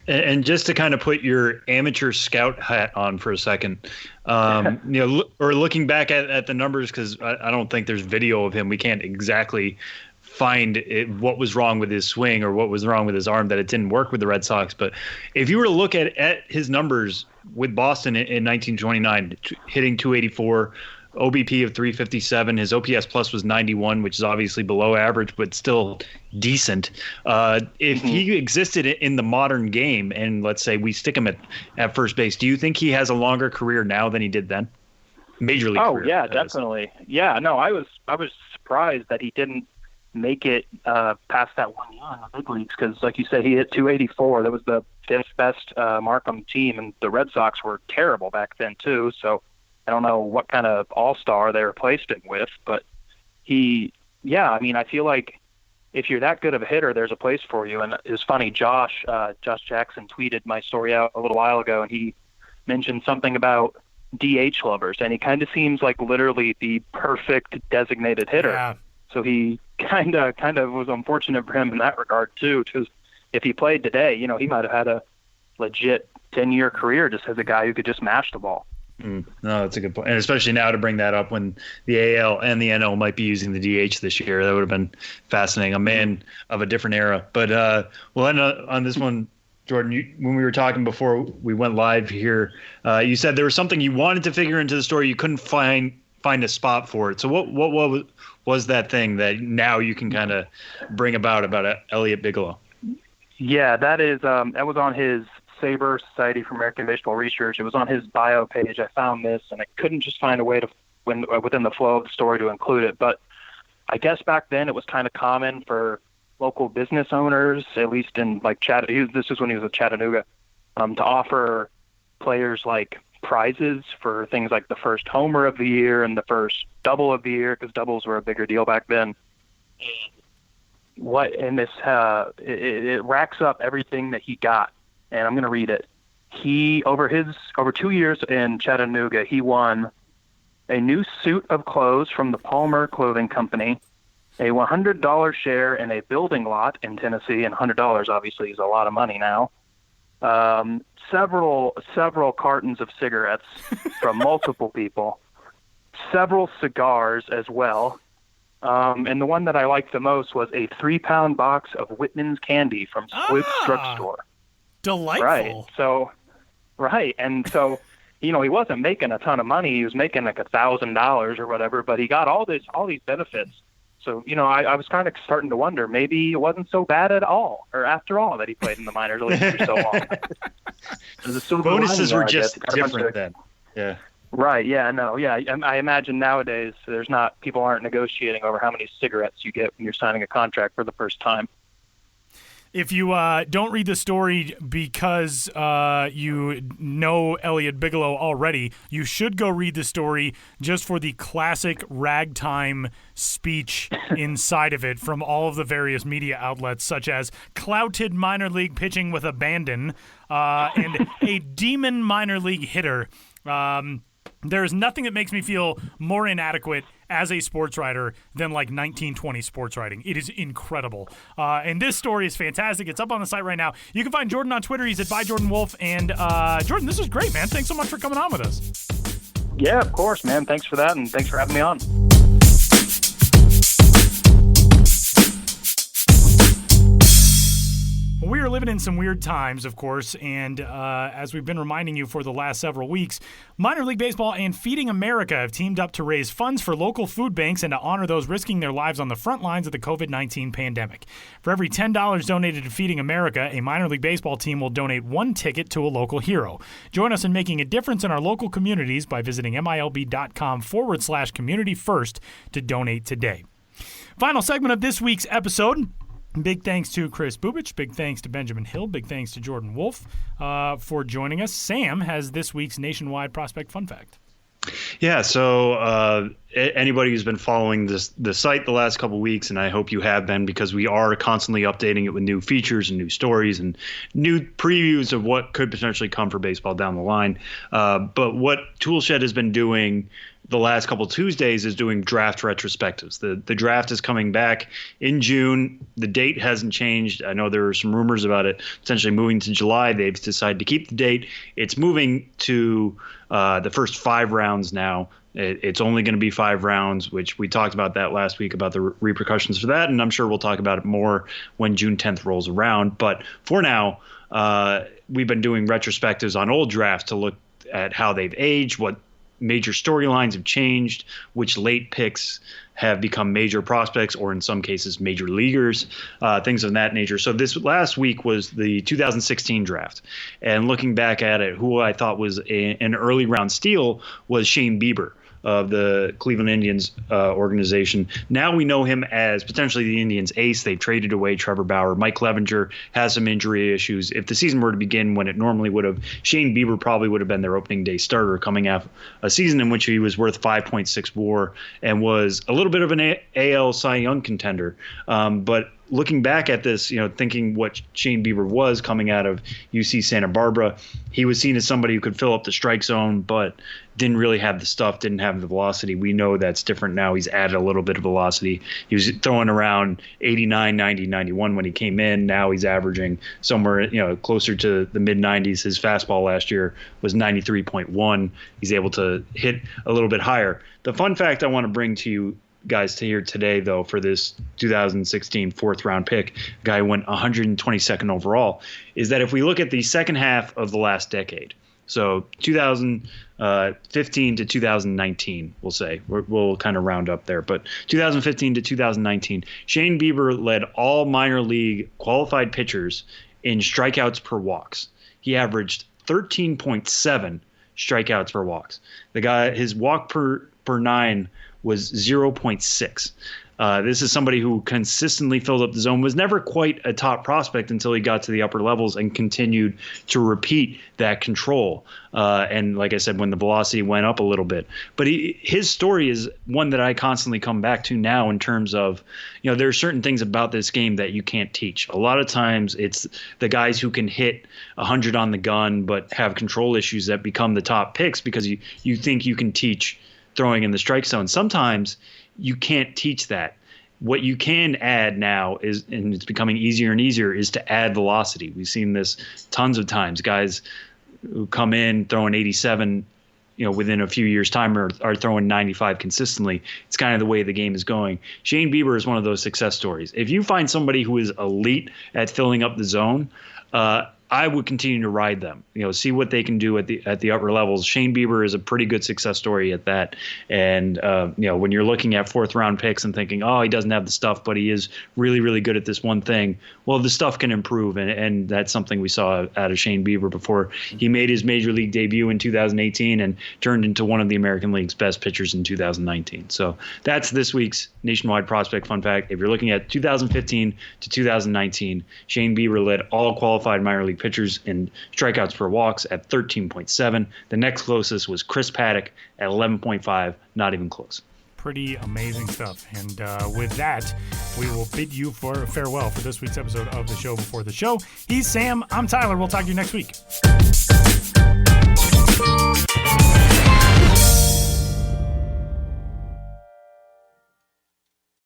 S3: And just to kind of put your amateur scout hat on for a second, or looking back at the numbers, because I don't think there's video of him. We can't exactly find what was wrong with his swing or what was wrong with his arm that it didn't work with the Red Sox. But if you were to look at his numbers with Boston in 1929, hitting .284, OBP of 357, his OPS plus was 91, which is obviously below average, but still decent. If he existed in the modern game, and let's say we stick him at first base, do you think he has a longer career now than he did then? Major league career. Oh
S7: yeah, definitely. Yeah, no, I was surprised that he didn't make it past that 1 year in the big leagues, because like you said, he hit 284. That was the fifth best mark on the team, and the Red Sox were terrible back then too, so I don't know what kind of all-star they replaced him with, but I feel like if you're that good of a hitter, there's a place for you. And it was funny, Josh Jackson tweeted my story out a little while ago, and he mentioned something about DH lovers, and he kind of seems like literally the perfect designated hitter.
S2: Yeah.
S7: So he kind of was unfortunate for him in that regard too, because if he played today, he might have had a legit 10-year career just as a guy who could just mash the ball.
S3: No, that's a good point. And especially now to bring that up when the AL and the NL might be using the DH this year. That would have been fascinating. A man of a different era. But we'll end on this one, Jordan. When we were talking before we went live here, you said there was something you wanted to figure into the story. You couldn't find a spot for it. So what was that thing that now you can kind of bring about Elliot Bigelow?
S7: Yeah, that was on his SABR, Society for American Baseball Research. It was on his bio page. I found this, and I couldn't just find a way to, within the flow of the story, to include it. But I guess back then it was kind of common for local business owners, at least in like this is when he was at Chattanooga, to offer players like prizes for things like the first homer of the year and the first double of the year, because doubles were a bigger deal back then. It racks up everything that he got. And I'm going to read it. He over 2 years in Chattanooga, he won a new suit of clothes from the Palmer Clothing Company, a $100 share in a building lot in Tennessee, and $100 obviously is a lot of money now. Several cartons of cigarettes from multiple people, several cigars as well. And the one that I liked the most was a 3-pound box of Whitman's candy from Swoop's drugstore.
S2: Delightful.
S7: Right. And so, he wasn't making a ton of money. He was making like $1,000 or whatever, but he got all these benefits. So, I was kind of starting to wonder, maybe it wasn't so bad at all, or after all, that he played in the minor leagues for so long.
S3: Bonuses were just different then. Yeah.
S7: Right. Yeah. No. Yeah. I imagine nowadays people aren't negotiating over how many cigarettes you get when you're signing a contract for the first time.
S2: If you don't read the story because you know Elliot Bigelow already, you should go read the story just for the classic ragtime speech inside of it from all of the various media outlets, such as clouted minor league pitching with abandon and a demon minor league hitter. There is nothing that makes me feel more inadequate as a sports writer than like 1920 sports writing. It is incredible. And this story is fantastic. It's up on the site right now. You can find Jordan on Twitter. He's at @JordanWolf. And Jordan, this is great, man. Thanks so much for coming on with us.
S7: Yeah, of course, man. Thanks for that, and thanks for having me on.
S2: We are living in some weird times, of course, and as we've been reminding you for the last several weeks, Minor League Baseball and Feeding America have teamed up to raise funds for local food banks and to honor those risking their lives on the front lines of the COVID-19 pandemic. For every $10 donated to Feeding America, a Minor League Baseball team will donate one ticket to a local hero. Join us in making a difference in our local communities by visiting MILB.com/community first to donate today. Final segment of this week's episode. Big thanks to Kris Bubic. Big thanks to Benjamin Hill. Big thanks to Jordan Wolf for joining us. Sam has this week's Nationwide Prospect Fun Fact.
S3: Yeah, so anybody who's been following the site the last couple of weeks, and I hope you have been, because we are constantly updating it with new features and new stories and new previews of what could potentially come for baseball down the line. But what Toolshed has been doing the last couple Tuesdays is doing draft retrospectives. The draft is coming back in June. The date hasn't changed. I know there are some rumors about it potentially moving to July. They've decided to keep the date. It's moving to the first 5 rounds now. It's only going to be 5 rounds, which we talked about that last week about the repercussions for that, and I'm sure we'll talk about it more when June 10th rolls around. But for now, we've been doing retrospectives on old drafts to look at how they've aged, what major storylines have changed, which late picks have become major prospects or in some cases major leaguers, things of that nature. So this last week was the 2016 draft. And looking back at it, who I thought was an early round steal was Shane Bieber of the Cleveland Indians organization. Now we know him as potentially the Indians' ace. They've traded away Trevor Bauer. Mike Clevenger has some injury issues. If the season were to begin when it normally would have, Shane Bieber probably would have been their opening day starter, coming off a season in which he was worth 5.6 WAR and was a little bit of an AL Cy Young contender. But looking back at this, thinking what Shane Bieber was coming out of UC Santa Barbara, he was seen as somebody who could fill up the strike zone, but didn't really have the stuff, didn't have the velocity. We know that's different now. He's added a little bit of velocity. He was throwing around 89, 90, 91 when he came in. Now he's averaging somewhere, closer to the mid-90s. His fastball last year was 93.1. He's able to hit a little bit higher. The fun fact I want to bring to you guys to hear today, though, for this 2016 4th-round pick, guy who went 122nd overall, is that if we look at the second half of the last decade, so 2015 to 2019, we'll say, we'll kind of round up there, but 2015 to 2019, Shane Bieber led all minor league qualified pitchers in strikeouts per walks. He averaged 13.7 strikeouts per walks. The guy, his walk per 9 was 0.6. This is somebody who consistently filled up the zone, was never quite a top prospect until he got to the upper levels and continued to repeat that control. And like I said, when the velocity went up a little bit. But his story is one that I constantly come back to now in terms of, there are certain things about this game that you can't teach. A lot of times it's the guys who can hit 100 on the gun but have control issues that become the top picks because you think you can teach throwing in the strike zone. Sometimes you can't teach that. What you can add now is, and it's becoming easier and easier, is to add velocity. We've seen this tons of times. Guys who come in throwing 87, within a few years' time are throwing 95 consistently. It's kind of the way the game is going. Shane Bieber is one of those success stories. If you find somebody who is elite at filling up the zone, I would continue to ride them, see what they can do at the upper levels. Shane Bieber is a pretty good success story at that. And, when you're looking at 4th round picks and thinking, oh, he doesn't have the stuff, but he is really, really good at this one thing. Well, the stuff can improve. And that's something we saw out of Shane Bieber before he made his major league debut in 2018 and turned into one of the American League's best pitchers in 2019. So that's this week's Nationwide Prospect Fun Fact. If you're looking at 2015 to 2019, Shane Bieber led all qualified minor league pitchers in strikeouts per walks at 13.7. The next closest was Chris Paddock at 11.5. Not even close.
S2: Pretty amazing stuff. And with that, we will bid you for farewell for this week's episode of The Show Before the Show. He's Sam. I'm Tyler. We'll talk to you next week.